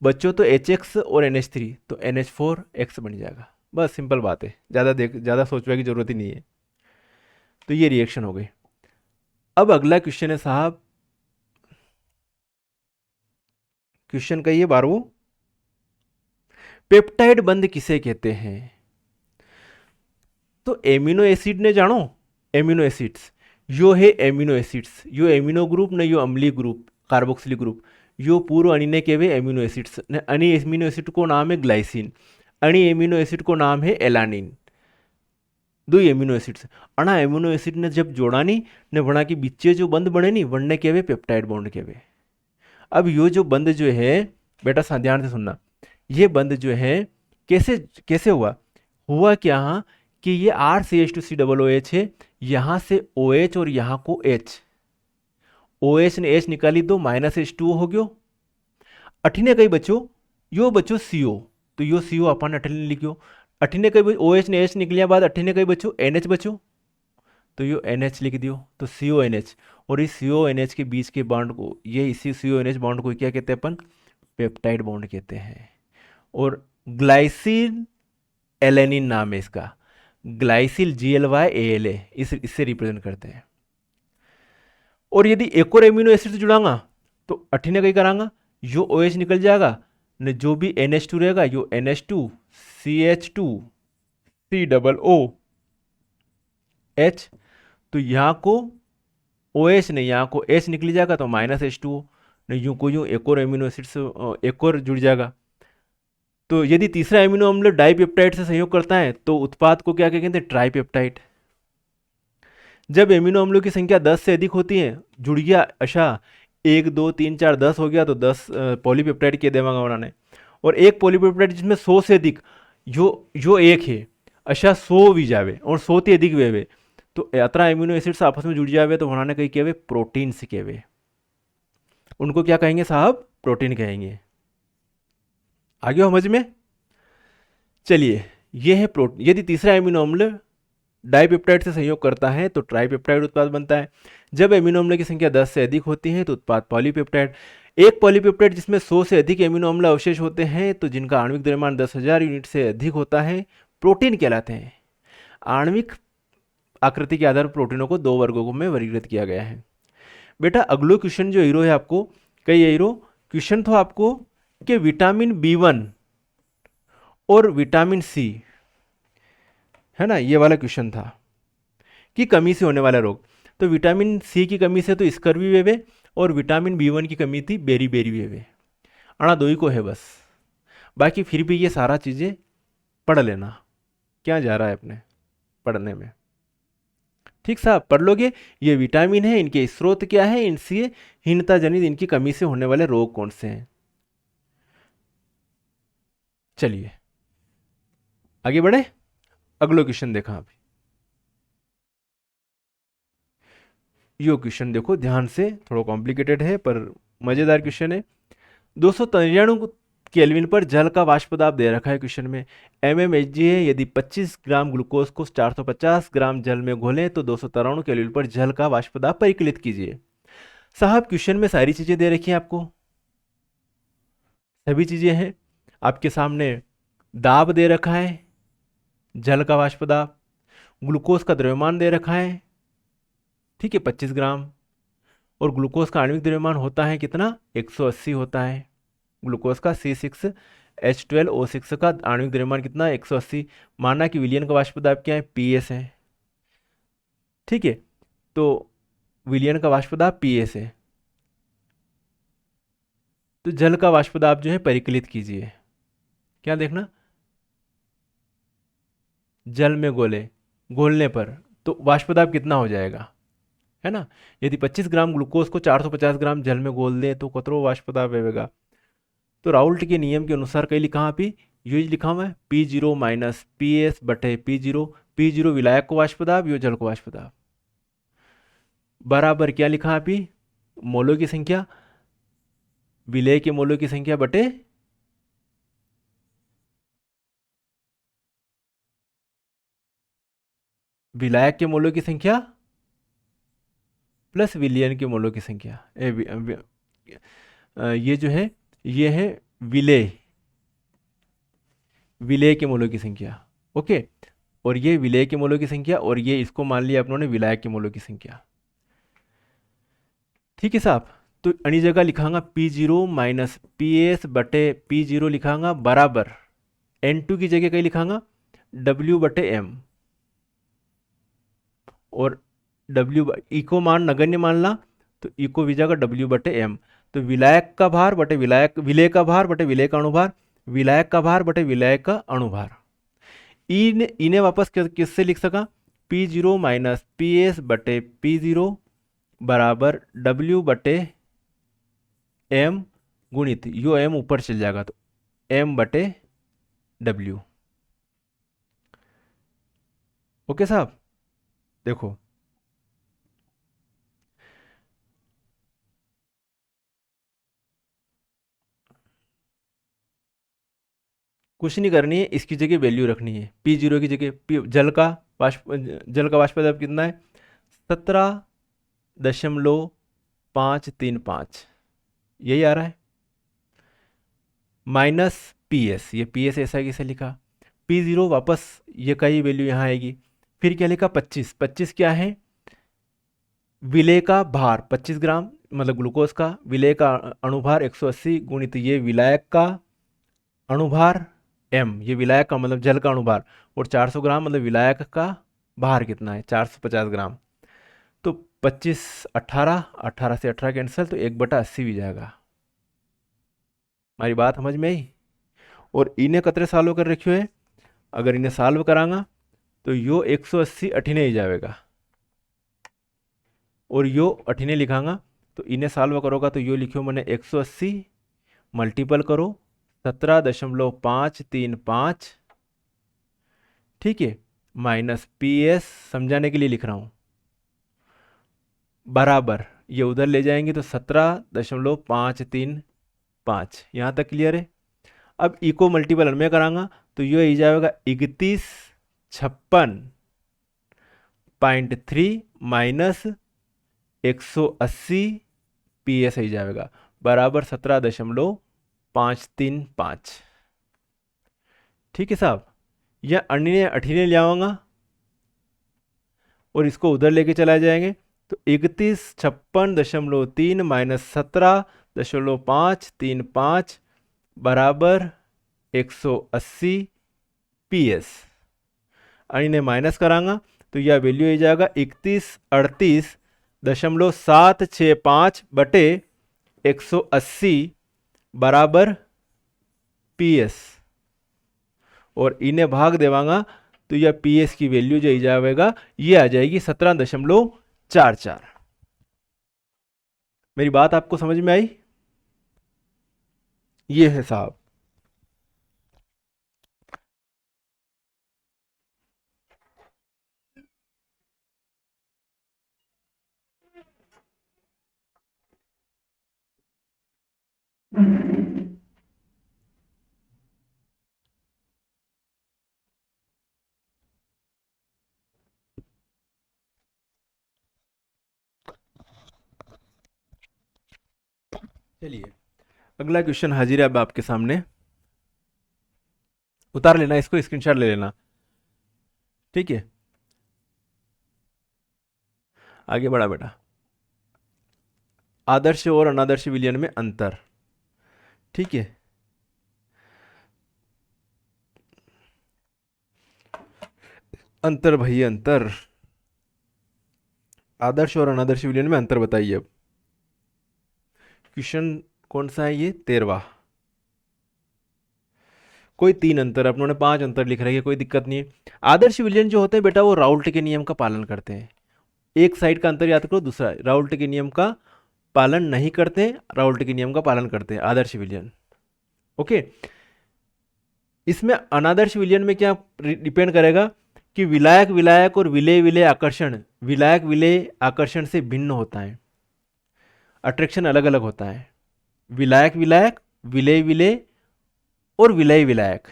बच्चों, तो HX और NH3, तो NH4X बन जाएगा। बस सिंपल बात है, ज़्यादा सोचने की जरूरत ही नहीं है। तो ये रिएक्शन हो गई। अब अगला क्वेश्चन है साहब, क्वेश्चन का ये 12वां, पेप्टाइड बंध किसे कहते हैं? तो एमिनो एसिड ने जानो, एमिनो एसिड्स, यो है एमिनो एसिड्स, यो एमिनो ग्रुप ने यो अम्लीय ग्रुप कार्बोक्सिलिक ग्रुप, यो पूर्व अणि ने केवे एमिनो एसिड्स ने, अणि एमिनो एसिड को नाम है ग्लाइसिन, अणि एमिनो एसिड को नाम है एलानिन। दो एमिनो एसिड्स, अणा एमिनो एसिड ने जब जोड़ा नहीं ने बना के बीचे जो बंद बने नहीं बनने केवे पेप्टाइड बॉन्ड केवे। अब यो जो बंद जो है बेटा ध्यान से सुनना, ये बंद जो है कैसे कैसे हुआ क्या कि ये RCH2COOH है, यहाँ से OH और यहाँ को H, OH ने H निकाली दो, माइनस H2O हो गयो। अठीने कई बचो, यो बचो CO, तो यो CO अपन अठीने लिखियो। अठीने कई OH ने H निकलिया बाद अठीने कई बचो NH बचो, तो यो NH लिख दियो, तो CONH। और इस CONH के बीच के बॉन्ड को, ये इसी CONH बॉन्ड को क्या कहते हैं अपन? पेप्टाइड बॉन्ड कहते हैं। और ग्लाइसिल एलेनिन नाम है इसका, ग्लाइसिल GLYALA, इससे रिप्रेजेंट करते हैं। और यदि एक और एमिनो एसिड से जुड़ांगा तो अठीने कहीं करांगा, यो OH निकल जाएगा न, जो भी NH2 रहेगा यो NH2 CH2 COOH, तो यहाँ को OH ने यहाँ को H निकल जाएगा, तो माइनस H2O ने, यूं को यूं एक और एमिनो एसिड से एक और जुड़ जाएगा। तो यदि तीसरा एमिनो अम्ल डाइपेप्टाइड से संयोग करता है तो उत्पाद को क्या कहते हैं? ट्राइपेप्टाइड। जब एमिनो अम्लों की संख्या 10 से अधिक होती है, जुड़ गया, अच्छा 1 2 3 4 10 हो गया, तो 10 पॉलीपेप्टाइड के देवांगा बनाने। और एक पॉलीपेप्टाइड जिसमें 100 से अधिक जो एक है, अच्छा 100 भी जावे और 100 થી अधिक वेवे तो यात्रा एमिनो एसिड्स आपस में जुड़ जावे तो उन्होंने कही कहवे प्रोटीन से कहवे, उनको क्या कहेंगे साहब, प्रोटीन कहेंगे। आगे समझ में। चलिए ये है प्रोटीन। यदि तीसरा एमिनो अम्ल डाइपेप्टाइड से संयोग करता है तो ट्राइपेप्टाइड उत्पाद बनता है। जब एमिनो अम्ल की संख्या 10 से अधिक होती है तो उत्पाद पॉलीपेप्टाइड। एक पॉलीपेप्टाइड जिसमें 100 से अधिक एमिनो अम्ल अवशेष होते हैं तो जिनका आणविक द्रव्यमान 10,000 यूनिट से अधिक होता है प्रोटीन कहलाते हैं। आणविक आकृति के आधार पर प्रोटीनों को 2 वर्गों में वर्गीकृत किया गया है। बेटा अगलो क्वेश्चन जो हीरो है आपको, कई हीरो क्वेश्चन था आपको कि विटामिन B1 और विटामिन सी, है ना, ये वाला क्वेश्चन था कि कमी से होने वाला रोग। तो विटामिन सी की कमी से तो स्कर्वी वेवे और विटामिन B1 की कमी थी बेरी बेरी वेवे। अणा दो ही को है बस, बाकी फिर भी ये सारा चीज़ें पढ़ लेना, क्या जा रहा है अपने पढ़ने में। ठीक साहब, पढ़ लोगे। ये विटामिन है, इनके स्रोत क्या है, इनसे हीनता जनित इनकी कमी से होने वाले रोग कौन से हैं। चलिए आगे बढ़े। अगलो क्वेश्चन देखा अभी, यो क्वेश्चन देखो ध्यान से, थोड़ा कॉम्प्लिकेटेड है पर मजेदार क्वेश्चन है। 293 केल्विन पर जल का वाष्प दाब दे रखा है क्वेश्चन में, mmHg है। यदि 25 ग्राम ग्लूकोज को 450 ग्राम जल में घोलें तो 293 केल्विन पर जल का वाष्प दाब परिकलित कीजिए। साहब क्वेश्चन में सारी चीजें दे रखी हैं आपको, सभी चीजें हैं आपके सामने। दाब दे रखा है, जल का वाष्प दाब, ग्लूकोज का द्रव्यमान दे रखा है, ठीक है 25 ग्राम, और ग्लूकोज का आणविक द्रव्यमान होता है कितना, 180 होता है। ग्लूकोज का C6H12O6 का आणविक द्रव्यमान कितना, 180। माना कि विलयन का वाष्प दाब क्या है, PS है, ठीक है। तो विलयन का वाष्प दाब PS है, तो जल का वाष्प दाब जो है परिकलित कीजिए। क्या देखना, जल में घोलने पर तो वाष्प दाब कितना हो जाएगा, है ना। यदि 25 ग्राम ग्लूकोज को 450 ग्राम जल में घोल दे तो कतरो वाष्प दाब आएगा। तो राउल्ट के नियम के अनुसार कई लिखा पे यूज लिखा हुआ है P0 माइनस PS बटे P0। P0 विलायक को वाष्प दाब, यो जल को वाष्प दाब, बराबर क्या लिखा है, मोलों की संख्या, विलेय के मोलों की संख्या बटे विलायक के मोलों की संख्या प्लस विलयन के मोलों की संख्या। ये जो है ये है विलेय के मोलों की संख्या, ओके। और ये विलेय के मोलों की संख्या, और ये इसको मान लिया अपनों ने विलायक के मोलों की संख्या, ठीक है साहब। तो अनी जगह लिखांगा P0 माइनस PS बटे P0 लिखांगा बराबर N2 की जगह कहीं लिखांगा W बटे M, और W इको मान नगण्य मान ला तो इको विजागा W बटे M। तो विलायक का भार बटे विलेय का भार बटे विलेय का अणुभार, विलायक का भार बटे विलायक का अणुभार। इन्हें वापस किससे लिख सका, P0 माइनस PS बटे P0 बराबर W बटे M गुणित यो M ऊपर चल जाएगा तो M बटे W। ओके साहब, देखो कुछ नहीं करनी है, इसकी जगह वैल्यू रखनी है। P0 की जगह जल का वाष्प दाब कितना है, 17.535, यही आ रहा है, माइनस PS, ये PS ऐसा कैसे लिखा, P0 वापस ये का ही वैल्यू यहाँ आएगी। फिर क्या लिखा 25, 25 क्या है, विलेय का भार 25 ग्राम मतलब ग्लूकोज का, विलेय का अणुभार 180 गुणित ये विलायक का अणुभार M, ये विलायक का मतलब जल का अणुभार, और 400 ग्राम मतलब विलायक का भार कितना है 450 ग्राम। तो 25 18 से 18 कैंसिल, तो 1/80 भी जाएगा। हमारी बात समझ में आई। और इन्हें कतरे सालों कर रखियो है, अगर इन्हें सॉल्व करांगा तो यो 180 अठीने ही जाएगा, और यो अठीने लिखांगा तो इन्हें सॉल्व करोगा तो यो लिखियो मैंने 180 मल्टीपल करो 17.535, ठीक है, माइनस PS, समझाने के लिए लिख रहा हूं, बराबर, ये उधर ले जाएंगे तो 17.535, यहां तक क्लियर है। अब इको मल्टीपल में करांगा तो ये ही जाएगा 3156.3 माइनस 180 PS ही जाएगा, बराबर 17.535। ठीक है साहब, यह अन्य अठीने ले आऊंगा और इसको उधर लेके चला जाएंगे तो 3156.3 माइनस 17.535 बराबर 180 PS। इन्हें माइनस करांगा तो यह वैल्यू हो जाएगा 3138.765 बटे 180 बराबर PS, और इन्हें भाग देवांगा तो यह PS की वैल्यू जो जाएगा ये आ जाएगी 17.44। मेरी बात आपको समझ में आई? ये है साहब। चलिए अगला क्वेश्चन हाजिर है अब आपके सामने, उतार लेना इसको, स्क्रीनशॉट ले लेना, ठीक है। आगे बढ़ा बेटा, आदर्श और अनादर्श विलयन में अंतर, ठीक है। अंतर भाई अंतर, आदर्श और अनादर्श विलयन में अंतर बताइए। अब क्वेश्चन कौन सा है ये? 13वां। कोई 3 अंतर, अपनों ने 5 अंतर लिख रही है, कोई दिक्कत नहीं है। आदर्श विलयन जो होते हैं बेटा वो राउल्ट के नियम का पालन करते हैं। एक साइड का अंतर याद करो, दूसरा राउल्ट के नियम का पालन नहीं करते हैं, राउल्ट के नियम का पालन करते हैं आदर्श विलयन। ओके, इसमें अनादर्श विलयन में क्या डिपेंड करेगा कि विलायक विलायक और विलेय विलेय आकर्षण, विलायक विलेय आकर्षण से भिन्न होता है, अट्रैक्शन अलग अलग होता है। विलायक विलायक, विलेय विलेय और विलय विलायक,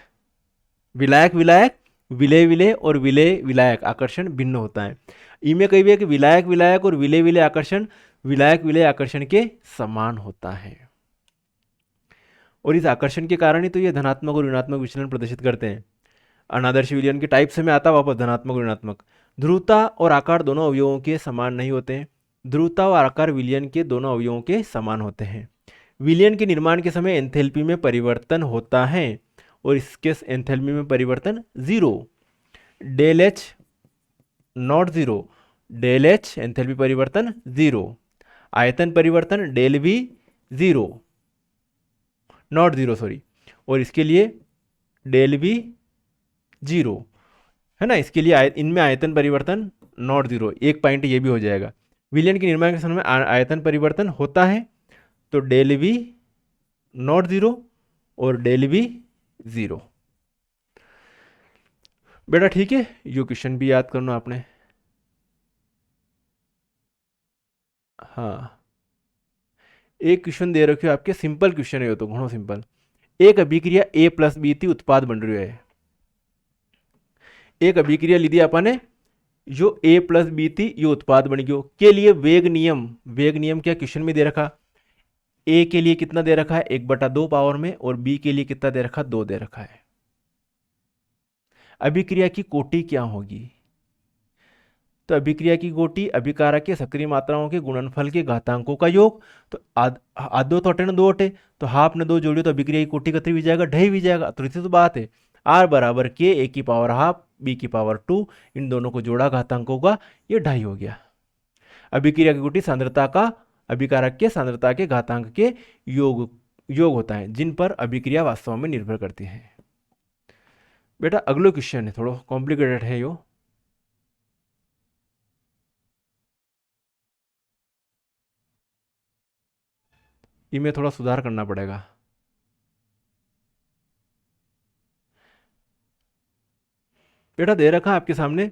विलायक विलायक, विलेय विलेय और विलेय विलायक आकर्षण भिन्न होता है। इनमें कही भी है कि विलायक विलायक और विलेय विलेय आकर्षण विलायक विलेय आकर्षण के समान होता है, और इस आकर्षण के कारण ही तो ये धनात्मक और ऋणात्मक विचलन प्रदर्शित करते हैं। अनादर्श विलयन के टाइप से मैं आता वापस, धनात्मक और ऋणात्मक। ध्रुवता और आकार दोनों अवयवों के समान नहीं होते हैं, ध्रुवता और आकार विलयन के दोनों अवयवों के समान होते हैं। विलयन के निर्माण के समय एंथैल्पी में परिवर्तन होता है, और इसके एंथैल्पी में परिवर्तन zero, del H not zero, del H enthalpy परिवर्तन जीरो, आयतन परिवर्तन del V zero, not zero sorry, और इसके लिए डेल वी जीरो है ना। इसके लिए इनमें आयतन परिवर्तन नॉट जीरो, एक पॉइंट ये भी हो जाएगा। विलयन के निर्माण के समय में आयतन परिवर्तन होता है, तो डेल वी नॉट जीरो और डेल वी जीरो। बेटा ठीक है, ये क्वेश्चन भी याद करना आपने। हाँ, एक क्वेश्चन दे रखे हो आपके, सिंपल क्वेश्चन है तो घणो सिंपल। एक अभिक्रिया ए प्लस बी थी उत्पाद बन रही है। एक अभिक्रिया ली थी आपने, जो ए प्लस बी थी ये उत्पाद बन गयो, के लिए वेग नियम, वेग नियम क्या क्वेश्चन में दे रखा, ए के लिए कितना दे रखा है 1/2 पावर में, और बी के लिए कितना दे रखा 2 दे रखा है। अभिक्रिया की कोटि क्या होगी? तो अभिक्रिया की कोटि अभिकारक के सक्रिय मात्राओं के गुणनफल के घातांकों का योग। तो आधो तो अटे न दो अटे, तो हाफ ने दो जोड़ियो तो अभिक्रिया की कोटि कतरी भी जाएगा, ढाई भी जाएगा। तो इसी तो बात है, आर बराबर के ए की पावर हाफ बी की पावर 2, इन दोनों को जोड़ा घातांकों का, ये ढाई हो गया। अभिक्रिया की कोटि सांद्रता का, अभिकारक के सांद्रता के घातांक के योग होता है, जिन पर अभिक्रिया वास्तव में निर्भर करती है। बेटा अगलो क्वेश्चन है, थोड़ा कॉम्प्लिकेटेड है यो। इनमें थोड़ा सुधार करना पड़ेगा। बेटा दे रखा है आपके सामने,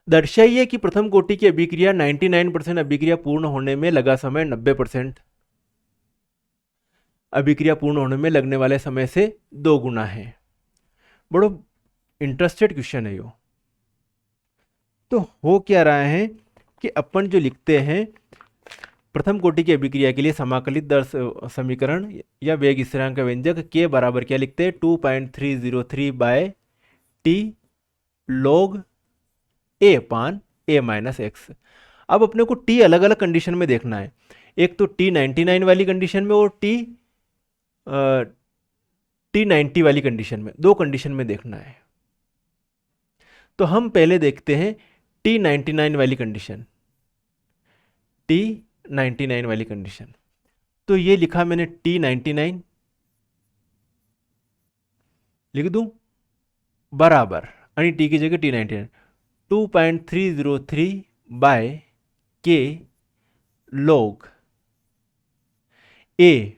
दर्शाइए कि प्रथम कोटि की अभिक्रिया 99% अभिक्रिया पूर्ण होने में लगा समय 90% अभिक्रिया पूर्ण होने में लगने वाले समय से 2 गुना है। बड़ो इंटरेस्टेड क्वेश्चन है यो। तो हो क्या रहा है कि अपन जो लिखते हैं प्रथम कोटि की अभिक्रिया के लिए समाकलित दर समीकरण या वेग स्थिरांक का व्यंजक के बराबर क्या लिखते हैं, 2.303 बाय टी लॉग ए अपान ए माइनस एक्स। अब अपने को टी अलग अलग कंडीशन में देखना है, एक तो टी 99 वाली कंडीशन में और टी 90 वाली कंडीशन में, दो कंडीशन में देखना है। तो हम पहले देखते हैं टी 99 वाली कंडीशन, टी 99 वाली कंडीशन। तो ये लिखा मैंने टी 99 लिख दूं बराबर, यानी टी की जगह टी 99 2.303 बाय के लॉग ए,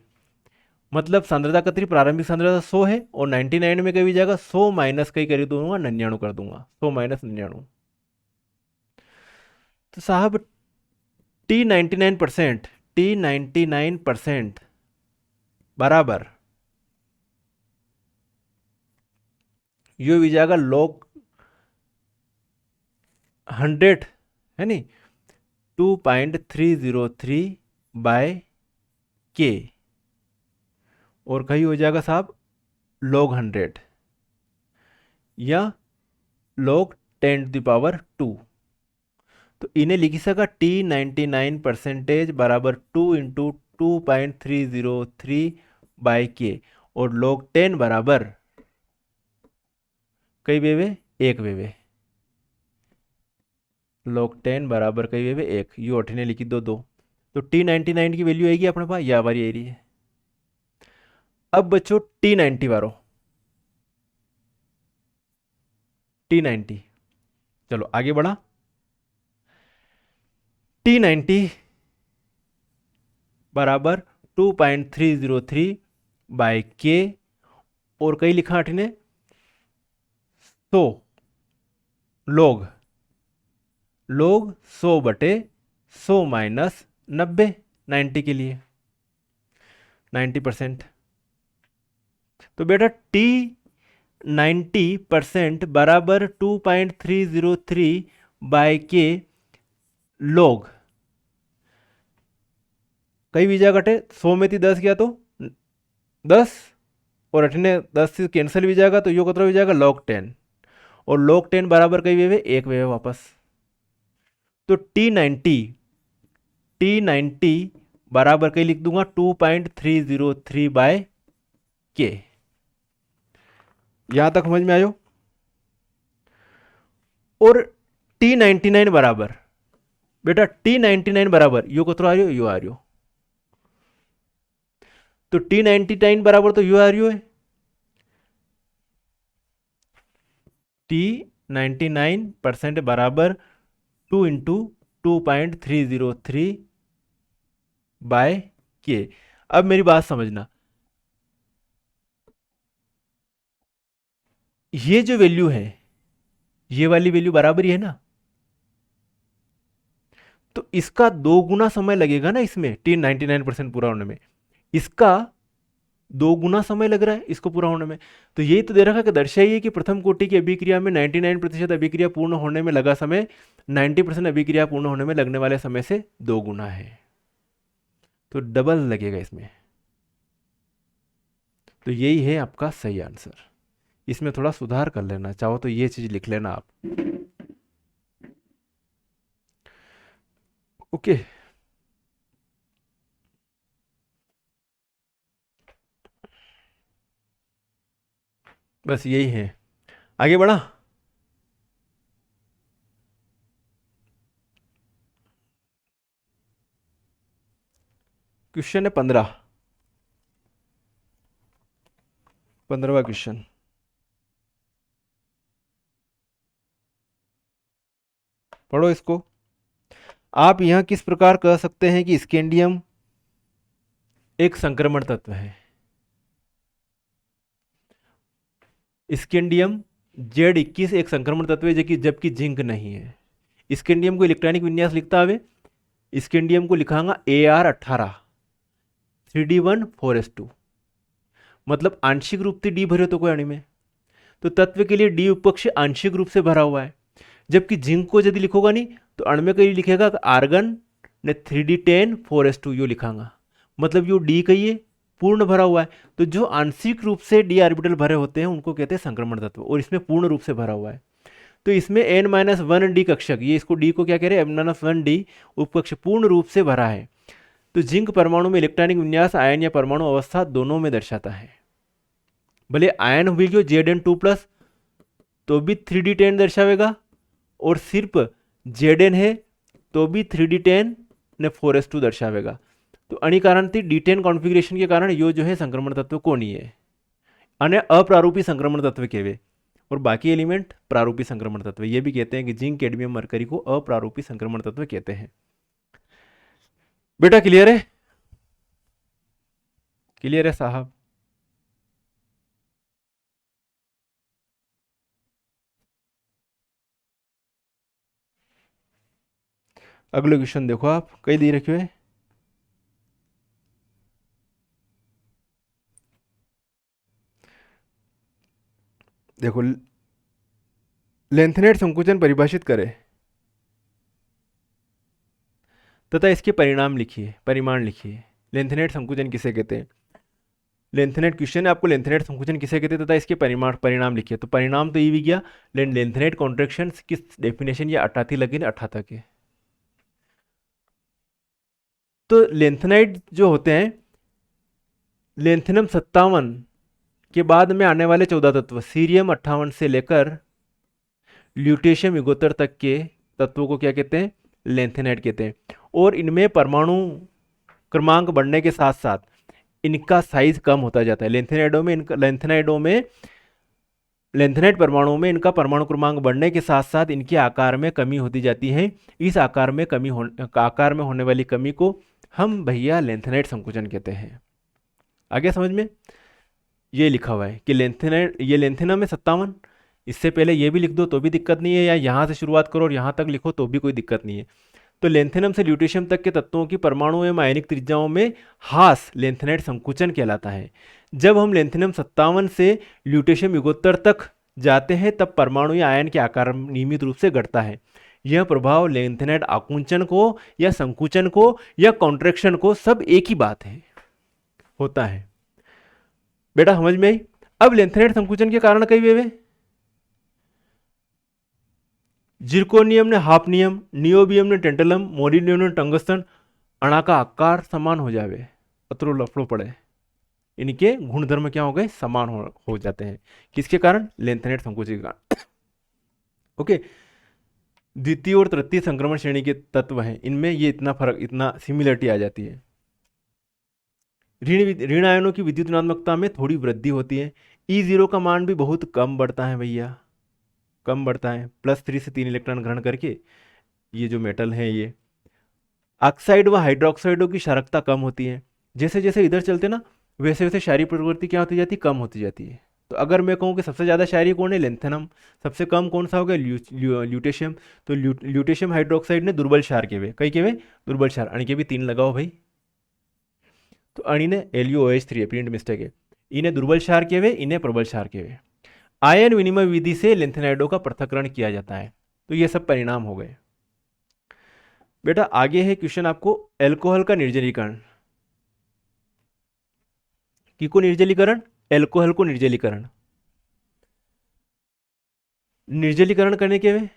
मतलब सांद्रता कतरी प्रारंभिक सांद्रता 100 है और 99 में कभी जाएगा 100 माइनस कहीं कर दूंगा 99 कर दूंगा, 100 माइनस 99। तो साहब टी 99% बराबर यो भी जाएगा लॉग 100 है नी, 2.303 बाय के और कहीं हो जाएगा साहब log 100 या log 10⁻²। तो इन्हें लिखी सका टी 99% बराबर 2 इंटू 2.303 बाय के और log 10 बराबर कई वेवे एक वेवे, log 10 बराबर कई वेवे एक, यू अठने लिखी दो दो। तो टी 99 की वैल्यू आएगी अपने पास या बारी आ रही है। अब बच्चों टी 90 वारो, टी 90, चलो आगे बढ़ा। टी 90 बराबर 2.303 बाय के और कई लिखा अठने 100 log 100 बटे 100 माइनस 90, 90 के लिए 90%। तो बेटा टी 90% बराबर 2.303 बाय के log कई बीजा घटे 100 में थी 10 गया तो 10 और अठने 10 से कैंसिल भी जाएगा तो यो कतरा भी जाएगा log 10 और log 10 बराबर कई वेवे एक वेवे वापस। तो टी 90 बराबर कई लिख दूंगा 2.303 बाय के। यहां तक समझ में आयो। और टी 99 बराबर बेटा टी 99 बराबर यो कतरो आ रही हो, यो आ रही हो। तो टी 99 बराबर तो यू आ रही है टी 99% बराबर 2 इंटू 2.303 बाय के। अब मेरी बात समझना, ये जो वैल्यू है ये वाली वैल्यू बराबर ही है ना, तो इसका 2 गुना समय लगेगा ना इसमें टी 99% पूरा होने में, इसका 2 गुना समय लग रहा है इसको पूरा होने में। तो यही तो दे रखा है कि दर्शाइए कि प्रथम कोटि की अभिक्रिया में 99% अभिक्रिया पूर्ण होने में लगा समय 90% अभिक्रिया पूर्ण होने में लगने वाले समय से 2 गुना है, तो डबल लगेगा इसमें। तो यही है आपका सही आंसर। इसमें थोड़ा सुधार कर लेना, चाहो तो ये चीज लिख लेना आप। ओके बस यही है, आगे बढ़ा। क्वेश्चन है 15वां क्वेश्चन। पढ़ो इसको। आप यहां किस प्रकार कह सकते हैं कि स्कैंडियम एक संक्रमण तत्व है। स्कैंडियम Z21 एक संक्रमण तत्व है जबकि जिंक नहीं है। स्कैंडियम को इलेक्ट्रॉनिक विन्यास लिखता हवे, स्कैंडियम को लिखांगा AR18 3D1 4s2, मतलब आंशिक रूप से डी भरे तो कोई अणु में, तो तत्व के लिए डी उपकक्ष आंशिक रूप से भरा हुआ है। जबकि जिंक को यदि लिखोगा नहीं तो अणु में कहीं लिखेगा आर्गन ने 3D10 4s2 यो लिखांगा, मतलब यो डी कहिए पूर्ण भरा हुआ है। तो जो आंशिक रूप से डी ऑर्बिटल भरे होते हैं उनको कहते हैं संक्रमण तत्व, और इसमें पूर्ण रूप से भरा हुआ है। तो इसमें n-1d कक्षक, ये इसको डी को क्या कह रहे हैं, n-1d उपकक्ष पूर्ण रूप से भरा है। तो जिंक परमाणु में इलेक्ट्रॉनिक विन्यास आयन या परमाणु अवस्था दोनों में दर्शाता है। भले आयन हुई जो Zn2+ तो भी 3D10 दर्शावेगा, और सिर्फ Zn है तो भी 3D10 ने 4s2 दर्शावेगा। तो अणिकारण थी D10 कॉन्फ़िगरेशन के कारण यो जो है संक्रमण तत्व को नहीं है, अन्य अप्रारूपी संक्रमण तत्व केवे, और बाकी एलिमेंट प्रारूपी संक्रमण तत्व। ये भी कहते हैं कि जिंक कैडमियम मरकरी को अप्रारूपी संक्रमण तत्व कहते हैं। बेटा क्लियर है? क्लियर है साहब? अगले क्वेश्चन देखो, आप कई दे रखे हुए। देखो, लेंथनेट संकुचन परिभाषित करें तथा इसके परिणाम लिखिए, परिमाण लिखिए। लेंथनेट संकुचन किसे कहते हैं? लेंथनेट क्वेश्चन है, आपको लेंथनेट संकुचन किसे कहते हैं तथा इसके परिणाम लिखिए। तो परिणाम तो ये भी गया, लेंथनेट कॉन्ट्रैक्शन किस डेफिनेशन या 18 लगे 18 के। तो लेंथनाइट जो होते हैं, लेंथनम 57 के बाद में आने वाले 14 तत्व सीरियम 58 से लेकर ल्यूटेशियम युगोत्तर तक के तत्वों को क्या कहते हैं? लेंथेनाइट कहते हैं। और इनमें परमाणु क्रमांक बढ़ने के साथ साथ इनका साइज कम होता जाता है। लेंथेनाइट परमाणुओं में इनका परमाणु क्रमांक बढ़ने के साथ साथ इनके आकार में कमी होती जाती है। इस आकार में होने वाली कमी को हम भैया लेंथेनाइट संकुचन कहते हैं। आगे समझ में? ये लिखा हुआ है कि लेंथेनम में 57, इससे पहले ये भी लिख दो तो भी दिक्कत नहीं है, या यहाँ से शुरुआत करो और यहाँ तक लिखो तो भी कोई दिक्कत नहीं है। तो लेंथेनम से ल्यूटेशियम तक के तत्वों की परमाणु एवं आयनिक त्रिज्याओं में हास लेंथेनाइट संकुचन कहलाता है। जब हम लेंथेनम 57 से ल्यूटेशियम युगोत्तर तक जाते हैं तब परमाणु या आयन के आकार नियमित रूप से घटता है। यह प्रभाव लेंथेनाइट आकुंचन को या संकुचन को या कॉन्ट्रैक्शन को सब एक ही बात है, होता है। बेटा समझ में आई? अब लेंथेनाइट संकुचन के कारण कई वे जिरकोनियम ने हाफनियम, नियोबियम ने टेंटलम, मोलिब्डेनम ने टंगस्टन, अणा का आकार समान हो जावे, अतरो लफड़ो पड़े, इनके गुणधर्म क्या हो गए? समान हो जाते हैं। किसके कारण? लेंथेनाइट संकुचन के कारण। ओके, द्वितीय और तृतीय संक्रमण श्रेणी के तत्व हैं, इनमें ये इतना फर्क, इतना सिमिलरिटी आ जाती है। ऋण आयनों की विद्युत ऋणात्मकता में थोड़ी वृद्धि होती है। E0 का मान भी बहुत कम बढ़ता है भैया, कम बढ़ता है, +3 से 3 इलेक्ट्रॉन ग्रहण करके। ये जो मेटल है, ये ऑक्साइड व हाइड्रोक्साइडों की क्षारकता कम होती है। जैसे जैसे इधर चलते ना वैसे वैसे क्षारीय प्रवृत्ति क्या होती जाती है? कम होती जाती है। तो अगर मैं कहूँ कि सबसे ज़्यादा क्षारीय कौन है? लेंथेनम। सबसे कम कौन सा हो गया? ल्यूटेशियम। तो ल्यूटेशियम हाइड्रोक्साइड ने दुर्बल क्षार के वे, कई के वे दुर्बल क्षार, अण के भी 3 लगाओ भाई। तो अणी ने LuOH3 है, प्रिंट मिस्टेक है, इन्हें दुर्बल क्षार के वे, इन्हें प्रबल क्षार के वे। आयन विनिमय विधि से लेंथेनाइडों का पृथक्करण किया जाता है। तो ये सब परिणाम हो गए। बेटा आगे है क्वेश्चन आपको, एल्कोहल का निर्जलीकरण। किसको निर्जलीकरण? एल्कोहल को निर्जलीकरण। निर्जलीकरण करने के वे,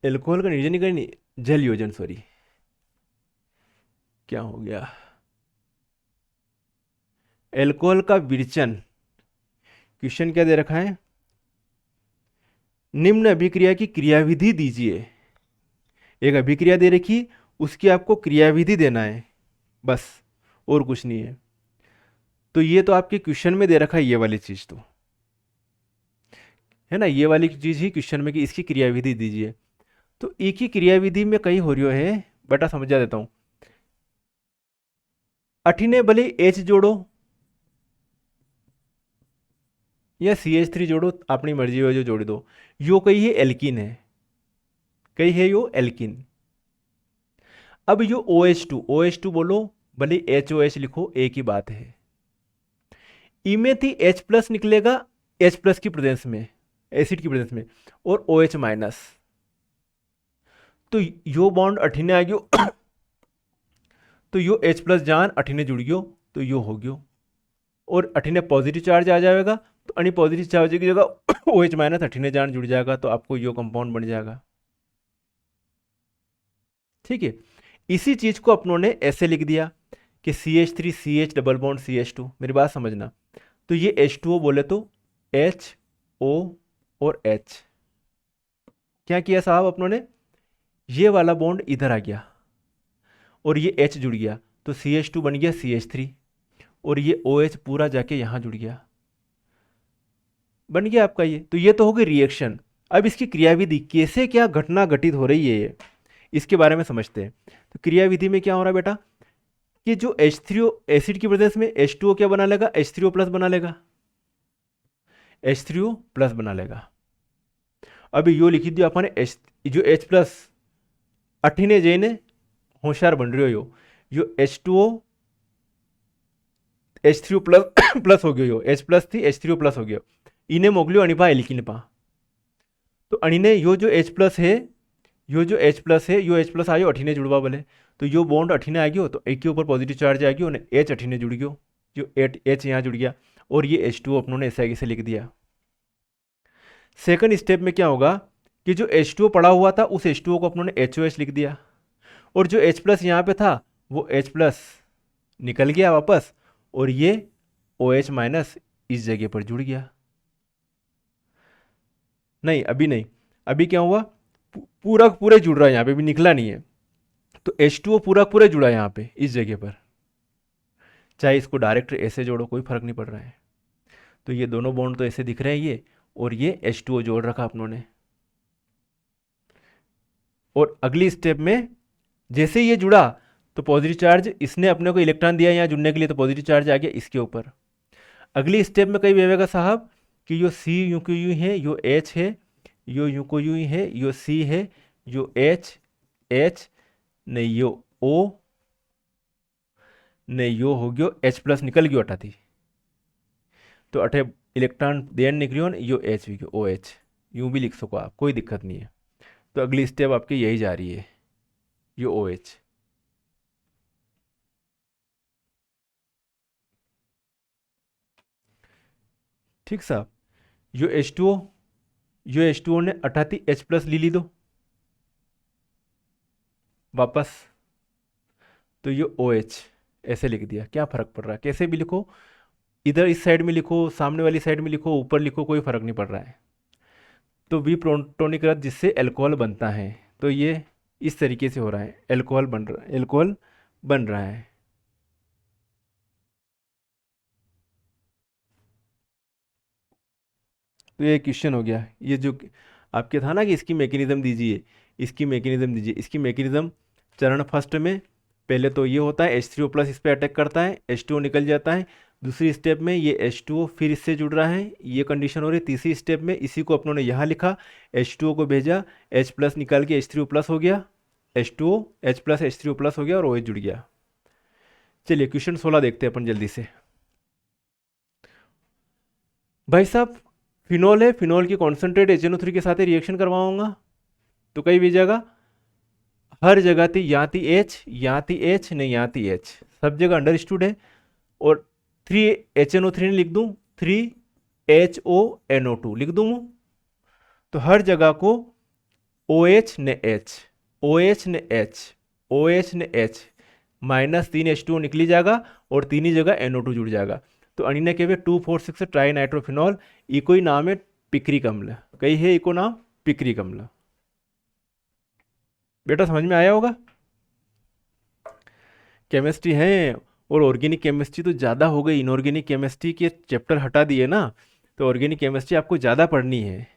एल्कोहल का निर्जलीकरण नहीं, जल योजन, सॉरी क्या हो गया, एल्कोहल का विरचन। क्वेश्चन क्या दे रखा है? निम्न अभिक्रिया की क्रियाविधि दीजिए। एक अभिक्रिया दे रखी, उसकी आपको क्रियाविधि देना है, बस, और कुछ नहीं है। तो ये तो आपके क्वेश्चन में दे रखा है, ये वाली चीज तो है ना, ये वाली चीज ही क्वेश्चन में कि इसकी क्रियाविधि दीजिए। तो एक ही क्रियाविधि में कई हो रही है, बेटा समझा देता हूं। अठिने भले H जोड़ो, या CH3 जोड़ो, अपनी मर्जी हो जो जोड़ दो। यो कही है एल्किन है, कही है यो एल्किन। अब यो OH2 बोलो, भले HOH लिखो, एक ही बात है। इमें थी H प्लस निकलेगा H प्लस की प्रेजेंस में, एसिड की प्रेजेंस में, और OH माइनस। तो यो बॉन्ड अठीने आ गयो तो यो H प्लस जान अठीने जुड़ गयो, तो यो हो गयो, और अठीने पॉजिटिव चार्ज आ जाएगा, तो अनी पॉजिटिव चार्ज की जगह OH माइनस अठीने जान जुड़ जाएगा, तो आपको यो कंपाउंड बन जाएगा। ठीक है, इसी चीज को अपनों ने ऐसे लिख दिया कि CH3 CH double bond CH2। मेरी बात समझना, तो ये H2O बोले तो HO और H। क्या किया साहब अपनों ने, ये वाला बॉन्ड इधर आ गया और ये H जुड़ गया, तो CH2 बन गया CH3, और ये OH पूरा जाके यहां जुड़ गया, बन गया आपका ये। तो ये तो हो गई रिएक्शन। अब इसकी क्रियाविधि, कैसे क्या घटना घटित हो रही है ये, इसके बारे में समझते हैं। तो क्रियाविधि में क्या हो रहा है बेटा, कि जो H3O एसिड की प्रेजेंस में H2O क्या बना लेगा, H3O प्लस बना लेगा, H3O प्लस बना लेगा। अभी यो लिखी दियो अपन जो H प्लस अठीने जईने होशियार बन रही हो, यो H2O H3O प्लस प्लस हो गयो, यो H प्लस थी H3O प्लस हो गयो, इन्हें मोगलियो अणिपा एलिकिन पा। तो अणिने यो जो H प्लस है, यो जो H प्लस है, यो H प्लस आयो अठीने जुड़वा बोले, तो यो बॉन्ड अठीने आ गयो, तो एक के ऊपर पॉजिटिव चार्ज आ गयो, H अठीने जुड़ गयो, जो H यहाँ जुड़ गया, और ये H2O अपनों ने ऐसे आगे से लिख दिया। सेकंड स्टेप में क्या होगा कि जो H2O पड़ा हुआ था, उस H2O को अपनों ने HOH लिख दिया, और जो H प्लस यहाँ पे था वो H प्लस निकल गया वापस, और ये OH माइनस इस जगह पर जुड़ गया। नहीं अभी नहीं, अभी क्या हुआ, पूरा पूरे जुड़ रहा है, यहाँ पे भी निकला नहीं है, तो H2O पूरा पूरे जुड़ा है यहाँ पे इस जगह पर, चाहे इसको डायरेक्ट ऐसे जोड़ो कोई फर्क नहीं पड़ रहा है। तो ये दोनों बॉन्ड तो ऐसे दिख रहे हैं ये, और ये H2O जोड़ रखा अपनों ने। और अगली स्टेप में जैसे ये जुड़ा, तो पॉजिटिव चार्ज इसने अपने को इलेक्ट्रॉन दिया यहाँ जुड़ने के लिए, तो पॉजिटिव चार्ज आ गया इसके ऊपर। अगली स्टेप में कई वेवेगा साहब कि यो C यूं को यूं है, यो H है, यो यूं को यूं है, यो C है, यो H नहीं यो O नहीं यो हो गयो H प्लस निकल गयो अठा थी, तो अठे इलेक्ट्रॉन देन निकलियो, यो H भी गयो OH, यूं भी लिख सको आप, कोई दिक्कत नहीं है। तो अगली स्टेप आपकी यही जा रही है, यो OH। ठीक साहब, यो H2O ने अठाती H प्लस ली ली दो वापस, तो ये OH ऐसे लिख दिया, क्या फर्क पड़ रहा है, कैसे भी लिखो, इधर इस साइड में लिखो, सामने वाली साइड में लिखो, ऊपर लिखो, कोई फर्क नहीं पड़ रहा है। तो वी प्रोटोनिक रद्द जिससे अल्कोहल बनता है, तो ये इस तरीके से हो रहा है, अल्कोहल बन रहा है, अल्कोहल बन रहा है। तो ये क्वेश्चन हो गया, ये जो आपके था ना कि इसकी मैकेनिज्म दीजिए, इसकी मैकेनिज्म दीजिए, इसकी मैकेनिज्म चरण फर्स्ट में पहले तो ये होता है H3O प्लस इस पर अटैक करता है, H2O निकल जाता है, दूसरी स्टेप में ये H2O फिर इससे जुड़ रहा है, ये कंडीशन हो रही है, तीसरी स्टेप में इसी को अपनों ने यहाँ लिखा, H2O को भेजा, H प्लस निकाल के H3O प्लस हो गया, H2O H plus H3O plus हो गया, और OH जुड़ गया। चलिए क्वेश्चन 16 देखते हैं अपन जल्दी से। भाई साहब फिनोल है, फिनोल की कॉन्सेंट्रेट HNO3 के साथ रिएक्शन करवाऊंगा, तो कई भी जगह हर जगह थी, यहाँ थी H, यहाँ थी H नहीं यहाँ थी H, सब जगह अंडरस्टूड है। और 3HNO3 लिख दूँ, 3HONO2 लिख दूँ, तो हर जगह को OH ने H, OH ने H, OH ने H माइनस 3H2O निकली जाएगा, और तीन ही जगह NO2 जुड़ जाएगा। तो अनिने के 2,4,6 ट्राई नाइट्रोफिनॉल, इको ही नाम है पिक्रिक अम्ल, कई है इको नाम पिक्रिक अम्ल। बेटा समझ में आया होगा, केमिस्ट्री है, और ऑर्गेनिक केमिस्ट्री तो ज़्यादा हो गई, इनऑर्गेनिक केमिस्ट्री के चैप्टर हटा दिए ना, तो ऑर्गेनिक केमिस्ट्री आपको ज़्यादा पढ़नी है।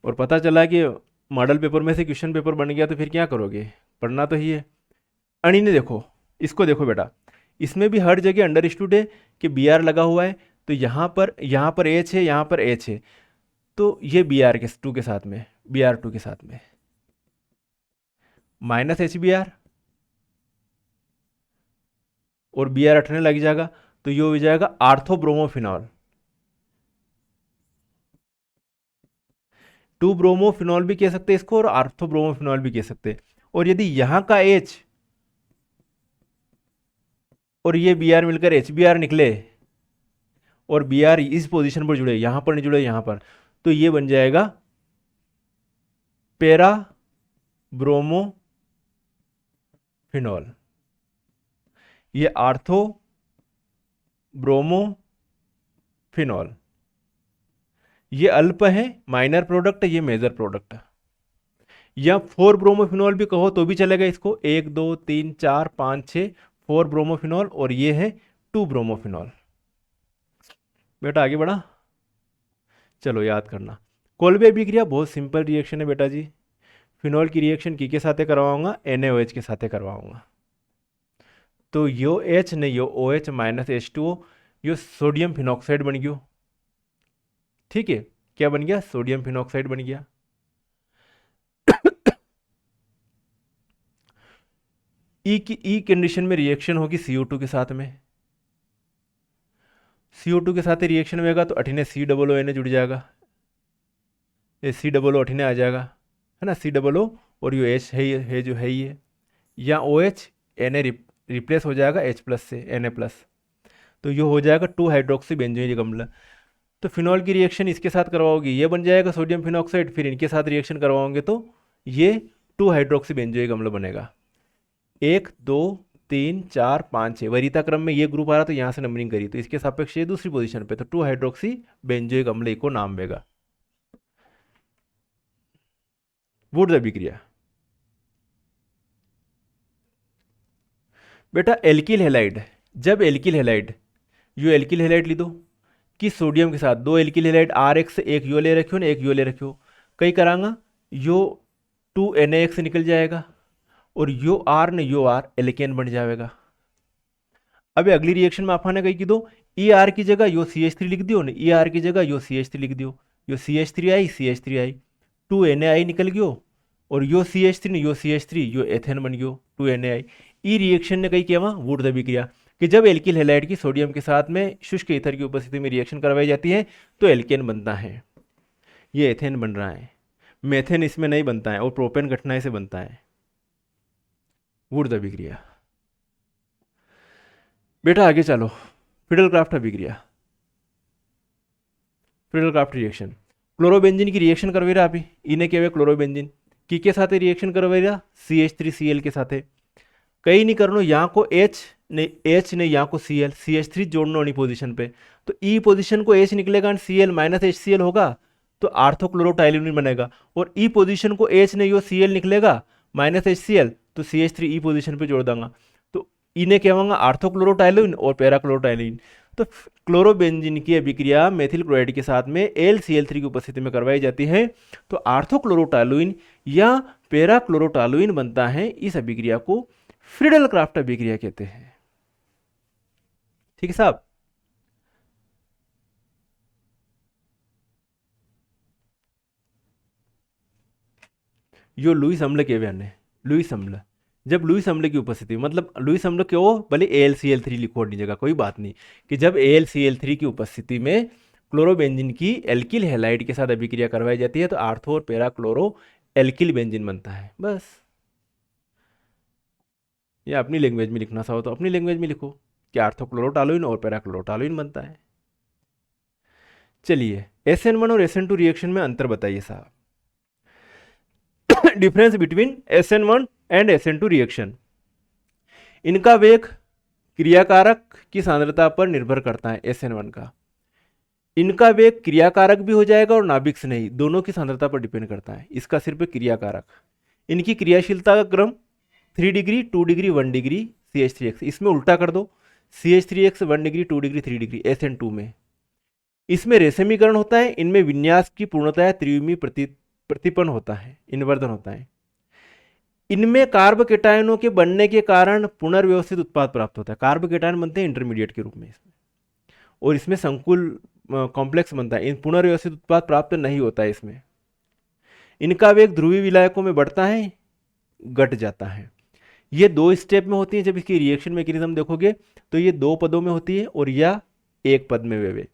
और पता चला कि मॉडल पेपर में से क्वेश्चन पेपर बन गया, तो फिर क्या करोगे, पढ़ना तो ही है। अणिने देखो, इसको देखो बेटा, इसमें भी हर जगह अंडरस्टूड है कि Br लगा हुआ है, तो यहाँ पर एच है, यहाँ पर एच है, तो ये बी आर के टू के साथ में, बी आर टू के साथ में माइनस एच बी आर और बी आर हटने लग जाएगा, तो ये हो जाएगा आर्थोब्रोमोफिनॉल। टू ब्रोमोफिनॉल भी कह सकते हैं इसको और आर्थोब्रोमोफिनॉल भी कह सकते हैं। और यदि यहां का एच और ये बी आर मिलकर एच बी आर निकले और बी आर इस पोजीशन पर जुड़े, यहां पर नहीं जुड़े, यहां पर, तो ये बन जाएगा पेरा ब्रोमोफिनॉल। ये आर्थो ब्रोमोफिनॉल, ये अल्प है, माइनर प्रोडक्ट है, ये मेजर प्रोडक्ट है। या फोर ब्रोमोफिनॉल भी कहो तो भी चलेगा इसको, 1 2 3 4 5 6 फोर ब्रोमोफिनॉल, और ये है टू ब्रोमोफिनॉल। बेटा आगे बढ़ा, चलो याद करना। कोल्बे अभिक्रिया बहुत सिंपल रिएक्शन है बेटा जी। फिनॉल की रिएक्शन की साथे करवाऊंगा, NaOH के साथे करवाऊंगा। तो यो एच ने यो OH माइनस H2O, यो सोडियम फिनॉक्साइड बन गयो। ठीक है, क्या बन गया? सोडियम फिनॉक्साइड बन गया। ई कंडीशन में रिएक्शन होगी CO2 के साथ में। CO2 के साथ रिएक्शन में होगा तो अठिने COO जुड़ जाएगा, ये COO अठिने आ जाएगा, है ना, COO, और यो H है जो है ये, या OH Na रिप्लेस हो जाएगा H प्लस से, Na+, तो ये हो जाएगा 2 हाइड्रोक्सी बेंजोइक अम्ल। तो फिनॉल की रिएक्शन इसके साथ करवाओगे, ये बन जाएगा सोडियम फिनॉक्साइड, फिर इनके साथ रिएक्शन करवाओगे तो ये 2 हाइड्रोक्सी बेंजोइक अम्ल बनेगा। 1 2 3 4 5 6 वरीयता क्रम में ये ग्रुप आ रहा, तो यहाँ से नंबरिंग करी, तो इसके सापेक्ष ये दूसरी पोजीशन पे, तो 2 हाइड्रोक्सी बेंजोइक अम्ल को नाम देगा। वुड अभिक्रिया बेटा एल्किल हैलाइड, जब एल्किल हैलाइड, यो एल्किल हैलाइड ली दो कि सोडियम के साथ 2 एल्किल हैलाइड RX, एक यो ले रखियो ना, एक यो ले रखियो, कई करांगा यो 2NaX निकल जाएगा और यो R ने यो R एल्केन बन जाएगा। अब अगली रिएक्शन में आपने कही की दो, ER की जगह यो CH3 लिख दियो ना, ER की जगह यो CH3 लिख दियो, यो CH3 आई, CH3 आई, 2NaI निकल गयो, और यो CH3 ने यो CH3, यो एथेन बन गयो 2NaI। ई रिएक्शन ने कही किया वहाँ वुड अभिक्रिया कि जब एल्किल हैलाइड की सोडियम के साथ में शुष्क ईथर की उपस्थिति में रिएक्शन करवाई जाती है तो एल्केन बनता है, ये एथेन बन रहा है, मेथेन इसमें नहीं बनता है, और प्रोपेन कठिनाई से बनता है, वुड अभिक्रिया। बेटा आगे चलो, फिडलक्राफ्ट अभिक्रिया, फिडलक्राफ्ट रिएक्शन, क्लोरोबेंजीन की रिएक्शन करवे रहा, अभी इन्हें क्या क्लोरोबेंजीन की के साथ रिएक्शन करवे रहा, CH3Cl के साथ, कहीं नहीं करनो, यहाँ को H ने यहाँ को Cl, CH3 जोड़ना होनी पोजीशन पे, तो E पोजीशन को H निकलेगा और Cl माइनस HCl होगा, तो आर्थोक्लोरोटाइलिन बनेगा, और E पोजीशन को H ने यो Cl निकलेगा माइनस HCl, तो CH3 E पोजीशन पे जोड़ दूंगा, तो इन्हें क्या होगा आर्थोक्लोरोटाइलिन और पैराक्लोरोटाइलिन। तो क्लोरोबेंजीन की अभिक्रिया मेथिल क्लोराइड के साथ में LCl3 की उपस्थिति में करवाई जाती है, तो आर्थोक्लोरोटाइलिन या पैराक्लोरोटाइलिन बनता है। इस अभिक्रिया को फ्रीडल-क्राफ्ट अभिक्रिया कहते हैं। ठीक है साहब, यो लुईस अम्ल के बयान है, लुईस अम्ल, जब लुईस अम्ल की उपस्थिति, मतलब लुईस अम्ल क्यों, भले AlCl3 लिखो नहीं जगह कोई बात नहीं, कि जब AlCl3 की उपस्थिति में क्लोरोबेंजीन की एल्किल हैलाइड के साथ अभिक्रिया करवाई जाती है तो आर्थो और पैरा क्लोरो एल्किल बेंजीन बनता है। बस, या अपनी लैंग्वेज में लिखना चाहो तो अपनी लैंग्वेज में लिखो कि आर्थोक्लोरोटालुइन और पैराक्लोरोटालुइन बनता है। चलिए SN1 और SN2 रिएक्शन में अंतर बताइए साहब। Difference between SN1 and SN2 reaction, इनका वेग क्रियाकारक की सांद्रता पर निर्भर करता है। SN1 का इनका वेग क्रियाकारक भी हो जाएगा और नाभिक से नहीं, दोनों की सांद्रता पर डिपेंड करता है, इसका सिर्फ क्रियाकारक। इनकी क्रियाशीलता का क्रम 3 डिग्री 2 डिग्री 1 डिग्री CH3X, इसमें उल्टा कर दो, CH3X 1 degree 2 degree 3 degree SN2 में। इसमें रेशमीकरण होता है, इनमें विन्यास की पूर्णतः त्रिविमी प्रतिपन्न होता है, इनवर्धन होता है। इनमें कार्ब केटायनों के बनने के कारण पुनर्व्यवस्थित उत्पाद प्राप्त होता है, कार्ब केटायन बनते हैं इंटरमीडिएट के रूप में इसमें, और इसमें संकुल कॉम्प्लेक्स बनता है। इन पुनर्व्यवस्थित उत्पाद प्राप्त नहीं होता है इसमें। इनका वेग ध्रुवीय विलायकों में बढ़ता है, घट जाता है। ये दो स्टेप में होती है। जब इसकी रिएक्शन मैकेनिज्म देखोगे तो ये दो पदों में होती है और या एक पद में वेवे।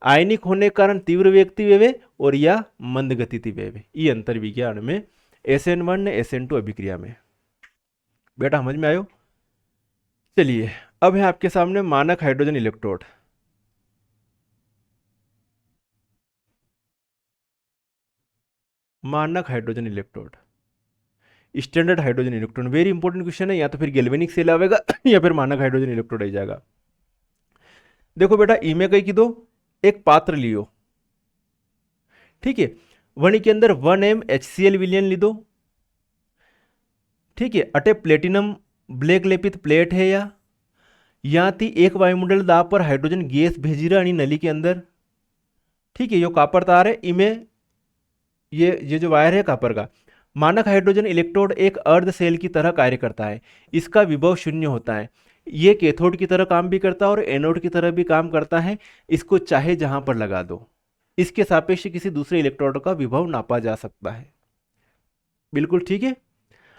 आयनिक होने के कारण तीव्र वेगती वेवे और या मंद गति वेवे। ये अंतर विज्ञान में SN1 SN2 अभिक्रिया में। बेटा समझ में आयो? चलिए अब है आपके सामने मानक हाइड्रोजन इलेक्ट्रोड। मानक hydrogen electrode, standard hydrogen electrode, very important question है। या तो फिर गैल्वेनिक सेल आवेगा या फिर मानक हाइड्रोजन इलेक्ट्रोड आ जाएगा। देखो बेटा, इमे कई की दो, एक पात्र लियो, ठीक है, वनी के अंदर 1m HCl विलयन ली दो, ठीक है। अटे प्लेटिनम ब्लैक लेपित प्लेट है या थी एक वायुमंडल दाब पर हाइड्रोजन गैस भेजी रहा नली के अंदर, ठीक है। यो कापर तार है, इमें ये जो वायर है कापर का। मानक हाइड्रोजन इलेक्ट्रोड एक अर्ध सेल की तरह कार्य करता है। इसका विभव शून्य होता है। ये कैथोड की तरह काम भी करता है और एनोड की तरह भी काम करता है। इसको चाहे जहां पर लगा दो, इसके सापेक्ष किसी दूसरे इलेक्ट्रोड का विभव नापा जा सकता है। बिल्कुल ठीक है।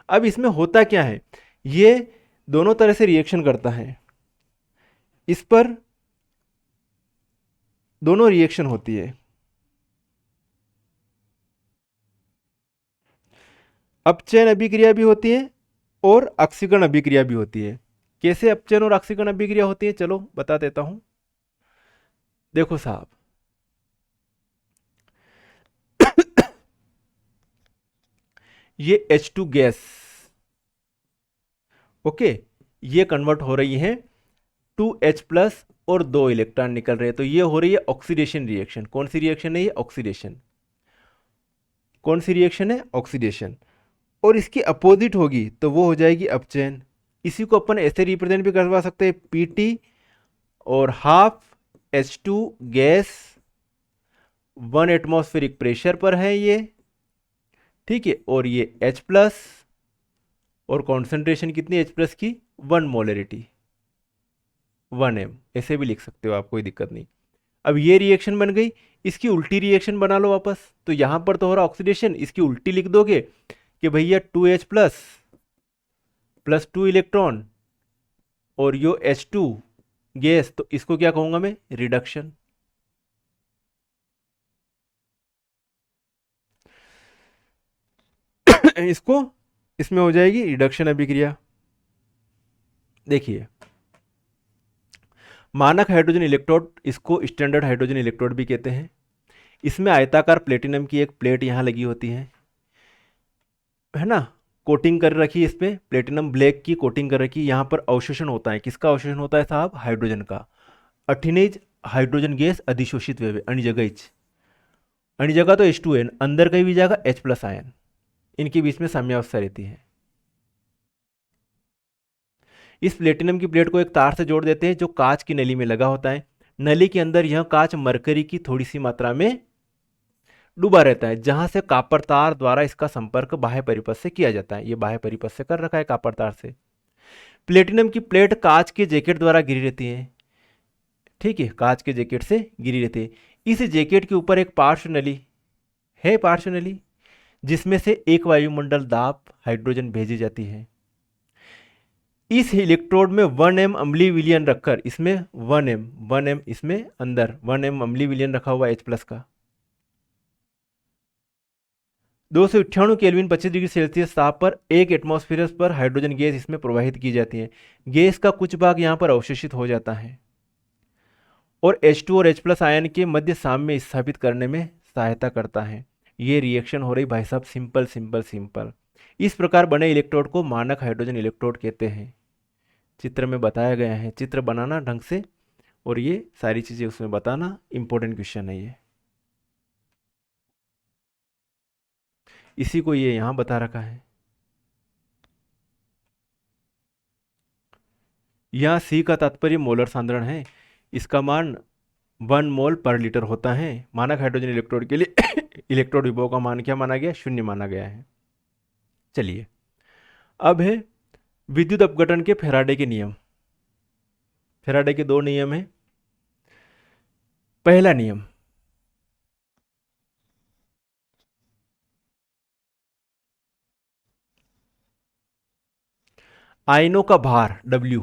अब इसमें होता क्या है, ये दोनों तरह से रिएक्शन करता है। इस पर दोनों रिएक्शन होती है, अपचयन अभिक्रिया भी होती है और ऑक्सीकरण अभिक्रिया भी होती है। कैसे अपचयन और ऑक्सीकरण अभिक्रिया होती है, चलो बता देता हूं। देखो साहब, ये H2 गैस, ओके, ये कन्वर्ट हो रही है 2H+ और 2 इलेक्ट्रॉन निकल रहे हैं, तो ये हो रही है ऑक्सीडेशन रिएक्शन। कौन सी रिएक्शन है ये? ऑक्सीडेशन। कौन सी रिएक्शन है? ऑक्सीडेशन। और इसकी अपोजिट होगी तो वो हो जाएगी अपचयन। इसी को अपन ऐसे रिप्रेजेंट भी करवा सकते हैं, Pt और half H2 gas 1 atmospheric pressure पर है ये, ठीक है। और ये H+ और कॉन्सेंट्रेशन कितनी H+ की? 1 मोलरिटी, 1m, ऐसे भी लिख सकते हो आप, कोई दिक्कत नहीं। अब ये रिएक्शन बन गई, इसकी उल्टी रिएक्शन बना लो वापस। तो यहां पर तो हो रहा ऑक्सीडेशन, इसकी उल्टी लिख दोगे कि भैया 2H+ प्लस 2 इलेक्ट्रॉन और यो H2 गैस, तो इसको क्या कहूंगा मैं? रिडक्शन। इसको, इसमें हो जाएगी रिडक्शन अभिक्रिया। देखिए, मानक हाइड्रोजन इलेक्ट्रोड, इसको स्टैंडर्ड हाइड्रोजन इलेक्ट्रोड भी कहते हैं। इसमें आयताकार प्लेटिनम की एक प्लेट यहां लगी होती है ना, कोटिंग कर रखी है, इस पे प्लेटिनम ब्लैक की कोटिंग कर रखी है। यहाँ पर अवशोषण होता है, किसका अवशोषण होता है साहब? हाइड्रोजन का। अठिनेज हाइड्रोजन गैस अधिशोषित वेवे अणी जगह तो H2n, अंदर कहीं भी जाएगा H+ आयन, इनके बीच में साम्यावस्था रहती है। इस प्लेटिनम की प्लेट को एक तार से जोड़ देते हैं जो कांच की नली में लगा होता है। नली के अंदर यह कांच मरकरी की थोड़ी सी मात्रा में डूबा रहता है, जहां से कॉपर तार द्वारा इसका संपर्क बाह्य परिपथ से किया जाता है। ये बाह्य परिपथ से कर रखा है कॉपर तार से। प्लेटिनम की प्लेट कांच के जैकेट द्वारा गिरी रहती है, ठीक है, कांच के जैकेट से गिरी रहती है। इस जैकेट के ऊपर एक पार्श्व नली है, पार्श्व नली, जिसमें से एक वायुमंडल दाब हाइड्रोजन भेजी जाती है। इस इलेक्ट्रोड में 1m अम्लीय विलयन रखकर, इसमें 1m इसमें अंदर 1m अम्लीय विलयन रखा हुआ H+ का। 298 केल्विन 25 डिग्री सेल्सियस ताप पर 1 एटमॉस्फेयर पर हाइड्रोजन गैस इसमें प्रवाहित की जाती है। गैस का कुछ भाग यहां पर अवशोषित हो जाता है और H2 और H+ आयन के मध्य साम्य स्थापित करने में सहायता करता है। ये रिएक्शन हो रही भाई साहब, सिंपल सिंपल सिंपल। इस प्रकार बने इलेक्ट्रोड को मानक हाइड्रोजन इलेक्ट्रोड कहते हैं। चित्र में बताया गया है, चित्र बनाना ढंग से और ये सारी चीजें उसमें बताना, इंपॉर्टेंट क्वेश्चन है ये। इसी को ये यहां बता रखा है। यहाँ C का तात्पर्य मोलर सांद्रण है। इसका मान 1 मोल पर लीटर होता है। मानक हाइड्रोजन इलेक्ट्रोड के लिए इलेक्ट्रोड विभव का मान क्या माना गया? 0 माना गया है। चलिए, अब है विद्युत अपघटन के फैराडे के नियम। फैराडे के 2 नियम हैं। पहला नियम, आयनों का भार W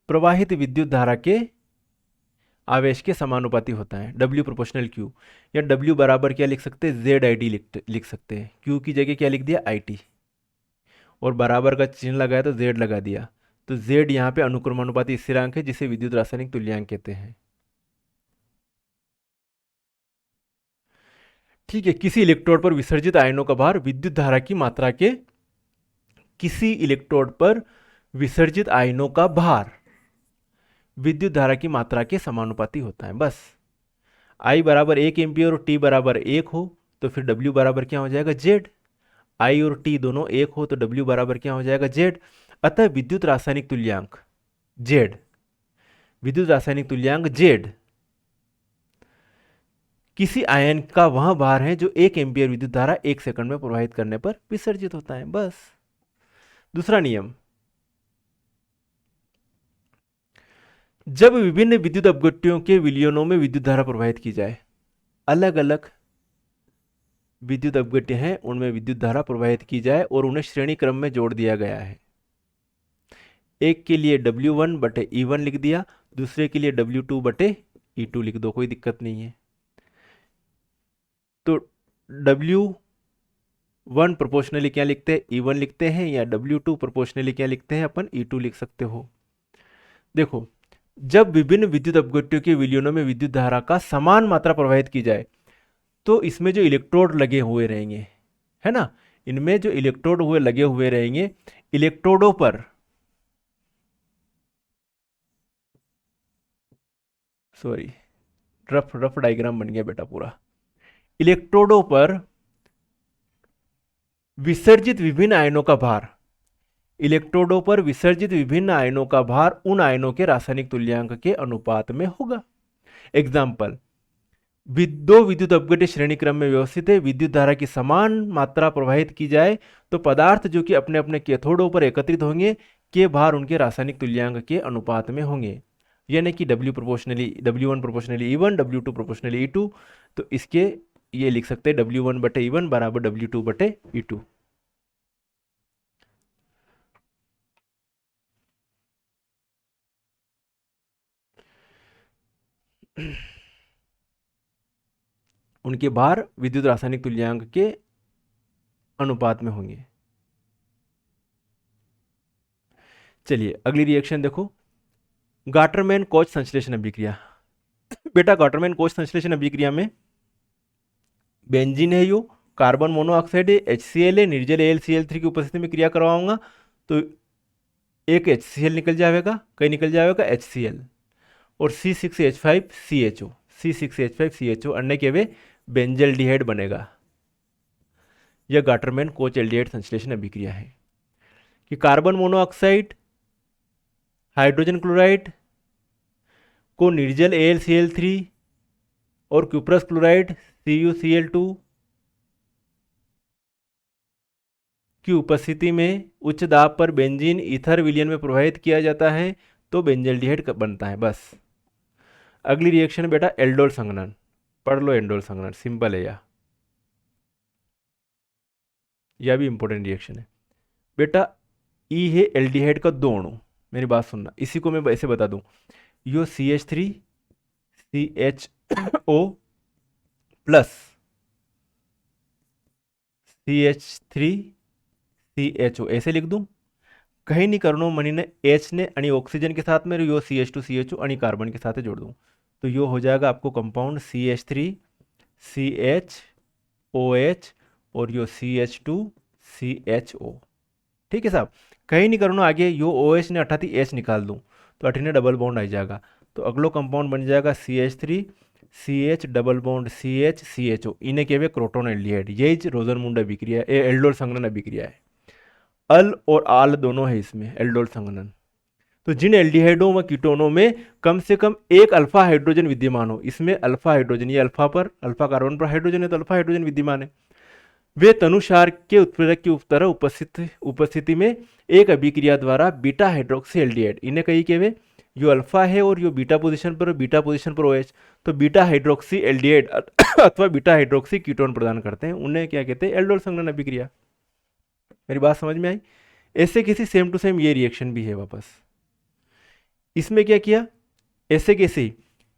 प्रवाहित विद्युत धारा के आवेश के समानुपाती होता है, W प्रोपोर्शनल Q। या W बराबर क्या लिख सकते हैं, ZID लिख सकते हैं। Q की जगह क्या लिख दिया, IT, और बराबर का चिन्ह लगाया तो Z लगा दिया। तो Z यहाँ पे अनुक्रमानुपाती स्थिरांक है, जिसे विद्युत रासायनिक तुल्यांक कहते हैं। ठीक है, किसी इलेक्ट्रोड पर विसर्जित आयनों का भार विद्युत धारा की मात्रा के, किसी इलेक्ट्रोड पर विसर्जित आयनों का भार विद्युत धारा की मात्रा के समानुपाती होता है। बस I बराबर 1 एम्पियर और T बराबर 1 हो तो फिर W बराबर क्या हो जाएगा, Z। I और T दोनों 1 हो तो W बराबर क्या हो जाएगा, Z। अतः विद्युत रासायनिक तुल्यांक Z, विद्युत रासायनिक तुल्यांक Z किसी आयन का वह भार है जो 1 एम्पियर विद्युत धारा 1 सेकंड में प्रवाहित करने पर विसर्जित होता है। बस। दूसरा नियम, जब विभिन्न विद्युत अपघट्यों के विलयनों में विद्युत धारा प्रवाहित की जाए, अलग अलग विद्युत अपघट्य हैं उनमें विद्युत धारा प्रवाहित की जाए और उन्हें श्रेणी क्रम में जोड़ दिया गया है। एक के लिए W1 बटे E1 लिख दिया, दूसरे के लिए W2 बटे E2 लिख दो, कोई दिक्कत नहीं है। तो W1 प्रोपोर्शनली क्या लिखते हैं, E1 लिखते हैं, या W2 प्रोपोर्शनली क्या लिखते हैं, अपन E2 लिख सकते हो। देखो, जब विभिन्न विद्युत अपघट्यों के विलयनों में विद्युत धारा का समान मात्रा प्रवाहित की जाए तो इसमें जो इलेक्ट्रोड लगे हुए रहेंगे, है ना, इनमें जो इलेक्ट्रोड हुए लगे हुए रहेंगे, इलेक्ट्रोडों पर सॉरी रफ डायग्राम बन गया बेटा पूरा। इलेक्ट्रोडों पर विसर्जित विभिन्न आयनों का भार, इलेक्ट्रोडों पर विसर्जित विभिन्न आयनों का भार उन आयनों के रासायनिक तुल्यांक के अनुपात में होगा। एग्जाम्पल, दो विद्युत अपघट्य श्रेणी क्रम में व्यवस्थित है, विद्युत धारा की समान मात्रा प्रवाहित की जाए तो पदार्थ जो कि अपने अपने कैथोडों पर एकत्रित होंगे के भार उनके रासायनिक तुल्यांक के अनुपात में होंगे, यानी कि W proportionally W1 proportionally E1, W2 proportionally E2। तो इसके ये लिख सकते हैं W1 बटे E1 बराबर W2 बटे E2। उनके भार विद्युत रासायनिक तुल्यांक के अनुपात में होंगे। चलिए अगली रिएक्शन देखो, गाटरमैन कोच संश्लेषण अभिक्रिया। बेटा गाटरमैन कोच संश्लेषण अभिक्रिया में बेंजीन है, यो कार्बन मोनोऑक्साइड है, HCl है, निर्जल AlCl3 की उपस्थिति में क्रिया करवाऊंगा तो एक HCl निकल जाएगा, कहीं निकल जाएगा HCl, और C6H5CHO, C6H5CHO अन्य के वे बेंजल्डिहाइड बनेगा। यह गाटरमैन कोच एल्डिहाइड संश्लेषण अभिक्रिया है कि कार्बन मोनोऑक्साइड हाइड्रोजन क्लोराइड को निर्जल AlCl3 और क्यूप्रस क्लोराइड CuCl2 की उपस्थिति में उच्च दाब पर बेंजीन ईथर विलयन में प्रवाहित किया जाता है तो बेंजल्डिहाइड बनता है। बस। अगली रिएक्शन बेटा एल्डोल संघनन, पढ़ लो एल्डोल संघनन, सिंपल है यह भी इंपॉर्टेंट रिएक्शन है बेटा। ई है एल्डिहाइड का दो अणु, मेरी बात सुनना, इसी को मैं ऐसे बता दूं, यो CH3CHO प्लस CH3CHO ऐसे लिख दूं, कहीं नहीं करनो मनी ने H ने अनि ऑक्सीजन के साथ में, यो CH2CHO अनि कार्बन के साथ जोड़ दूं तो यो हो जाएगा आपको कंपाउंड CH3CHOH और यो CH2CHO। ठीक है साहब, कहीं नहीं करना आगे, यो OH ने अठाती H निकाल दूं तो अठी ने डबल बॉन्ड आ जाएगा तो अगलो कंपाउंड बन जाएगा CH3CH डबल बॉन्ड CHCHO, इन्हें कहवे क्रोटोन एल्डिहाइड। यही रोजरमुंड अभिक्रिया है, एल्डोल संघनन अभिक्रिया है। अल और आल दोनों है इसमें एल्डोल संघनन। तो जिन एल्डिहाइडों व कीटोनों में कम से कम एक अल्फा हाइड्रोजन विद्यमान हो, इसमें अल्फा हाइड्रोजन, ये अल्फा कार्बन पर हाइड्रोजन है तो अल्फा हाइड्रोजन विद्यमान है, वे तनुसार के उत्प्रेरक की तरह उपस्थिति में एक अभिक्रिया द्वारा बीटा हाइड्रोक्सी एल्डिहाइड, इन्हें कही के वे यो अल्फा है और यो बीटा पोजीशन पर OH, तो बीटा हाइड्रोक्सी एल्डिहाइड अथवा बीटा हाइड्रोक्सी कीटोन प्रदान करते हैं, उन्हें क्या कहते हैं, एल्डोल संघनन अभिक्रिया। मेरी बात समझ में आई? ऐसे किसी सेम टू सेम ये रिएक्शन भी है वापस। इसमें क्या किया, ऐसे कैसे,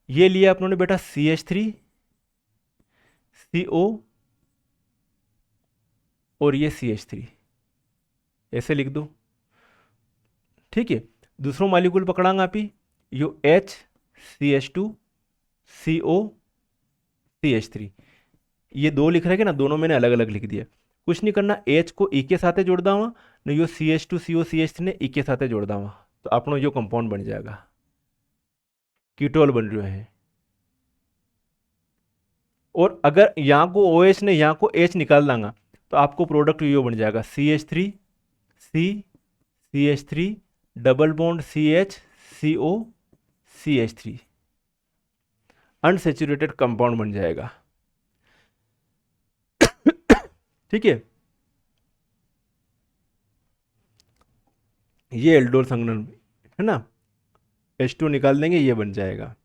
ये लिया अपनों ने बेटा CH3 CO और ये CH3, ऐसे लिख दो, ठीक है। दूसरों मालिक्यूल पकड़ांगा आप ही, यो H CH2 CO CH3, ये दो लिख रहे हैं ना, दोनों मैंने अलग अलग लिख दिया। कुछ नहीं करना, H को E के साथ जोड़ दावा न, यो CH2 CO CH3 ने E के साथ जोड़ दावा, तो अपनों यो कंपाउंड बन जाएगा, कीटोल बन रहे हैं। और अगर यहाँ को OH ने यहाँ को H निकाल देंगा तो आपको प्रोडक्ट यो बन जाएगा CH3 C CH3 double bond CH CO CH3, unsaturated compound बन जाएगा, ठीक है। ये एल्डोल संघनन है ना, H2 निकाल देंगे, ये बन जाएगा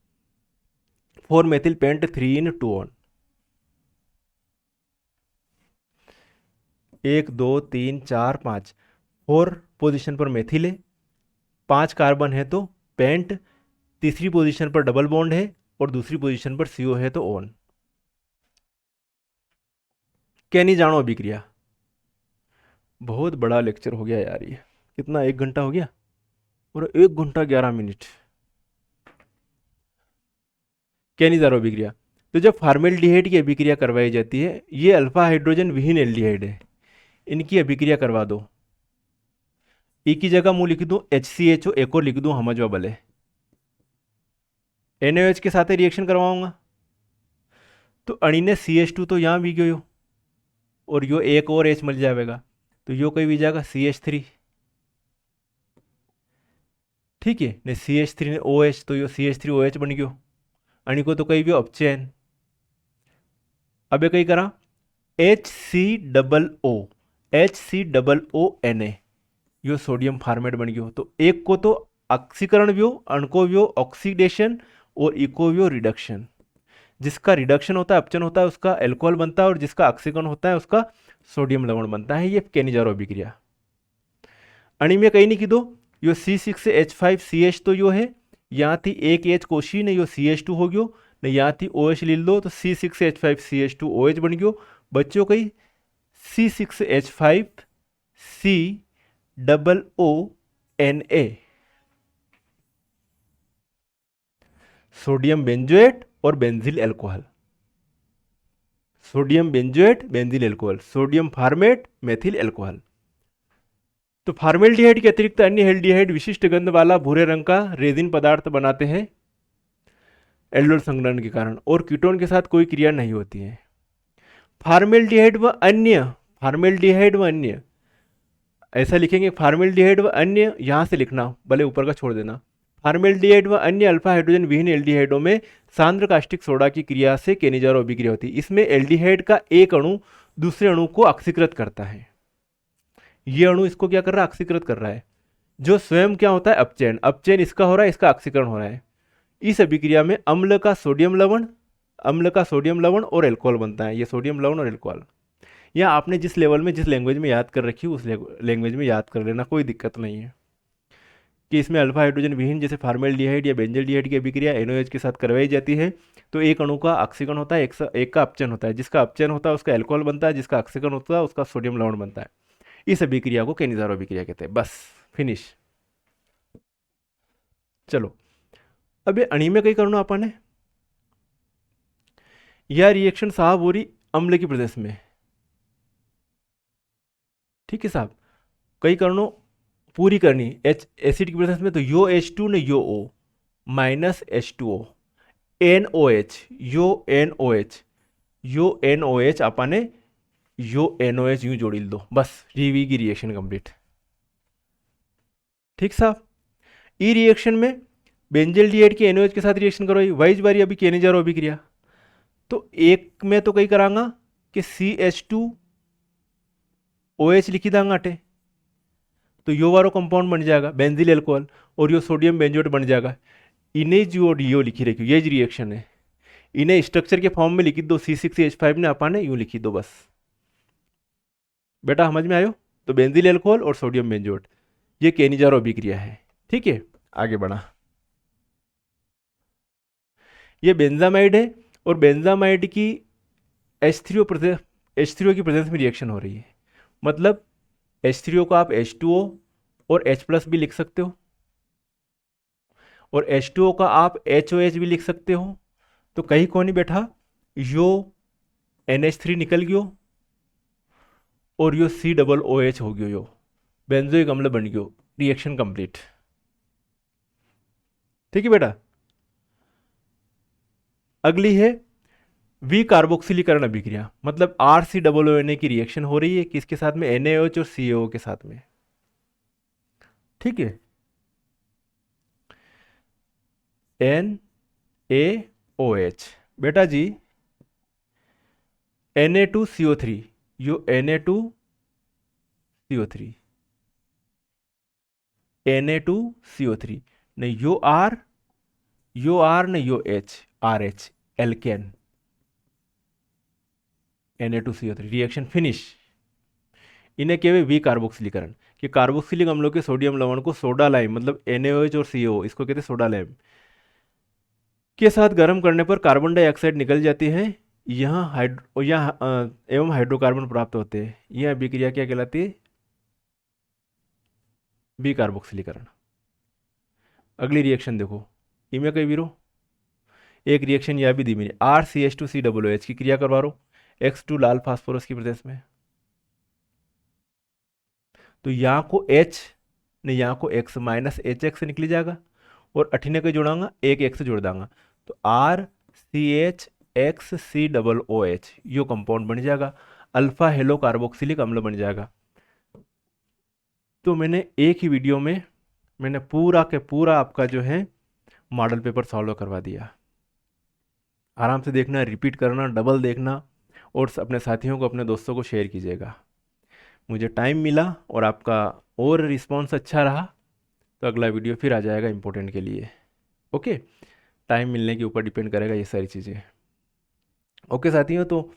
4 methyl paint 3 in 2 on, 1 2 3 4 5, 4 position पर मेथिल है, 5 कार्बन है तो पेंट, तीसरी पोजीशन पर डबल बॉन्ड है और दूसरी पोजीशन पर CO है तो ऑन। क्या नहीं जानो अभिक्रिया। बहुत बड़ा लेक्चर हो गया यार, ये कितना 1 घंटा हो गया, और 1 घंटा 11 मिनट। क्या नहीं जानो अभिक्रिया, तो जब फार्मेल्डिहाइड की अभिक्रिया करवाई जाती है, ये अल्फा हाइड्रोजन विहीन एल्डिहाइड है, इनकी अभिक्रिया करवा दो, E की जगह मुँह लिख दूं HCHO, एक और लिख दूं हमजवा बले, NaOH के साथ रिएक्शन करवाऊंगा तो अणी ने CH2 तो यहाँ भी गयो और यो एक और H मिल जाएगा, तो यो कहीं भी जाएगा CH3, ठीक है ने CH3 ने OH, तो यो CH3OH बन गयो, अणी को तो कहीं भी अपचयन। अब कहीं करा HCOONA, यो सोडियम फार्मेट बन गयो, तो एक को तो ऑक्सीकरण व्यो, अण को व्यो ऑक्सीडेशन और इको व्यो रिडक्शन, जिसका रिडक्शन होता है अपचन होता है उसका एल्कोहल बनता है, और जिसका ऑक्सीकरण होता है उसका सोडियम लवण बनता है, ये केनिजारो अभिक्रिया। अणी में कहीं नहीं की दो, यो C6H5CH तो यो है, यहाँ थी एक H कोशी ने यो CH2 हो गयो ने, यहाँ थी OH ले लो तो C6H5CH2OH बन गयो, बच्चों कहीं C6H5COONA, सोडियम बेंजोएट और benzyl alcohol, sodium benzoate benzyl alcohol, sodium format methyl alcohol. तो फार्मेल्डिहाइड के अतिरिक्त अन्य एल्डिहाइड विशिष्ट गंध वाला भूरे रंग का रेजिन पदार्थ बनाते हैं एल्डोल संघनन के कारण, और कीटोन के साथ कोई क्रिया नहीं होती है। फार्मेल्डिहाइड व अन्य ऐसा लिखेंगे, फार्मेल्डिहाइड व अन्य, यहां से लिखना भले ऊपर का छोड़ देना, फार्मेल्डिहाइड व अन्य अल्फा हाइड्रोजन विहीन एल्डिहाइडों में सांद्र कास्टिक सोडा की क्रिया से केनिजारो अभिक्रिया होती है। इसमें एल्डिहाइड का एक अणु दूसरे अणु को ऑक्सीकृत करता है, ये अणु इसको क्या कर रहा है, ऑक्सीकृत कर रहा है, जो स्वयं क्या होता है अपचयन, अपचयन इसका हो रहा है, इसका ऑक्सीकरण हो रहा है। इस अभिक्रिया में अम्ल का सोडियम लवण और एल्कोहल बनता है, ये सोडियम लवण और एल्कोहल। या आपने जिस लेवल में जिस लैंग्वेज में याद कर रखी है उस लैंग्वेज में याद कर लेना, कोई दिक्कत नहीं है। कि इसमें अल्फा हाइड्रोजन विहीन जैसे फार्मेल्डिहाइड या बेंजल्डिहाइड की अभिक्रिया NaOH के साथ करवाई जाती है, तो एक अणु का ऑक्सीकरण होता है, एक का अपचयन होता है, जिसका अपचयन होता है उसका एल्कोहल बनता है, जिसका ऑक्सीकरण होता है उसका सोडियम लवण बनता है। इस अभिक्रिया को केनिजारो अभिक्रिया कहते हैं। बस फिनिश। चलो अब ये अणी में कई करना अपन है, यह रिएक्शन साहब हो रही अम्ल की प्रदेश में, ठीक है साहब, कई करनो पूरी करनी एसिड की प्रेजेंस में, तो यो H2 ने यो O माइनस H2O NOH यो NOH आपने यो NOH यूं जोड़ी दो, बस रीवी की रिएक्शन कंप्लीट, ठीक साहब। ई रिएक्शन में बेंजल्डिहाइड की NOH के साथ रिएक्शन करो, वाइज बारी अभी केनिजारो अभिक्रिया, तो एक में तो कई करांगा कि CH2 OH लिखी दांगा अटे तो यो वारो कंपाउंड बन जाएगा बेंजिल एल्कोहल और यो सोडियम बेंजोएट बन जाएगा। इन्हें जो यो लिखी रखी ये रिएक्शन है, इन्हें स्ट्रक्चर के फॉर्म में लिखी दो C6H5 ने अपाने यूँ लिखी दो बस। बेटा समझ में आयो? तो बेंजिल एल्कोहल और सोडियम बेंजोएट ये केनिजारो अभिक्रिया है। ठीक है, आगे बढ़ा। ये बेंजामाइड है और बेंजामाइड की H3O की प्रेजेंस में रिएक्शन हो रही है। मतलब H3O को आप H2O और H+ भी लिख सकते हो और H2O का आप HOH भी लिख सकते हो। तो कहीं कौन नहीं बैठा, यो NH3 निकल गयो और यो COOH हो गयो, यो बेंजोइक अम्ल बन गयो, रिएक्शन कंप्लीट। ठीक है बेटा। अगली है वी कार्बोक्सिलीकरण अभिक्रिया, मतलब RCOONA की रिएक्शन हो रही है किसके साथ में, NaOH और CaO के साथ में। ठीक है, NaOH बेटा जी Na2CO3, यो Na2CO3 नहीं यो R नहीं यो H, RH alkane Na2CO3 reaction finish. इन्हें कहते वी कार्बोक्सिलीकरण कि कार्बोक्सिलिक अम्लों के सोडियम लवण को सोडा लाइम मतलब NaOH और CaO इसको कहते हैं सोडा लाइम के साथ गर्म करने पर कार्बन डाइऑक्साइड निकल जाती है, यहाँ एवं हाइड्रोकार्बन प्राप्त होते हैं। यह अभिक्रिया क्या कहलाती है, बी कार्बोक्सिलीकरण। अगली रिएक्शन देखो, इमें कई वीरो एक रिएक्शन यह भी दी मेरी RCH2COOH की क्रिया करवा रो X2 लाल फास्फोरस की प्रेजेंस में। तो यहाँ को H ने यहाँ को X -HX निकली जाएगा और अठीने को जोड़ांगा एक X जोड़ दांगा तो RCHXCOOH यो कंपाउंड बन जाएगा, अल्फा हेलो कार्बोक्सिलिक अम्ल बन जाएगा। तो मैंने एक ही वीडियो में मैंने पूरा के पूरा आपका जो है मॉडल पेपर सॉल्व करवा दिया। आराम से देखना, रिपीट करना, डबल देखना और अपने साथियों को अपने दोस्तों को शेयर कीजिएगा। मुझे टाइम मिला और आपका और रिस्पॉन्स अच्छा रहा तो अगला वीडियो फिर आ जाएगा इम्पोर्टेंट के लिए। ओके, टाइम मिलने के ऊपर डिपेंड करेगा ये सारी चीज़ें। ओके साथियों, तो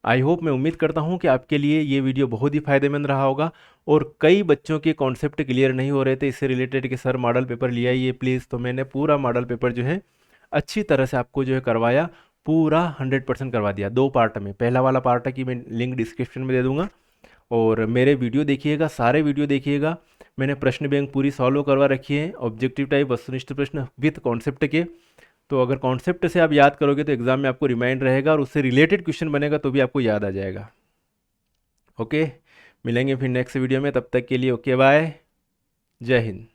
आई होप, मैं उम्मीद करता हूँ कि आपके लिए ये वीडियो बहुत ही फ़ायदेमंद रहा होगा और कई बच्चों के कॉन्सेप्ट क्लियर नहीं हो रहे थे इससे रिलेटेड कि सर मॉडल पेपर लिया आइए प्लीज़। तो मैंने पूरा मॉडल पेपर जो है अच्छी तरह से आपको जो है करवाया, पूरा 100% करवा दिया 2 पार्ट में। पहला वाला पार्ट है कि मैं लिंक डिस्क्रिप्शन में दे दूँगा और मेरे वीडियो देखिएगा, सारे वीडियो देखिएगा। मैंने प्रश्न बैंक पूरी सॉल्व करवा रखी है, ऑब्जेक्टिव टाइप वस्तुनिष्ठ प्रश्न विथ कॉन्सेप्ट के। तो अगर कॉन्सेप्ट से आप याद करोगे तो एग्जाम में आपको रिमाइंड रहेगा और उससे रिलेटेड क्वेश्चन बनेगा तो भी आपको याद आ जाएगा। ओके, मिलेंगे फिर नेक्स्ट वीडियो में, तब तक के लिए ओके बाय, जय हिंद।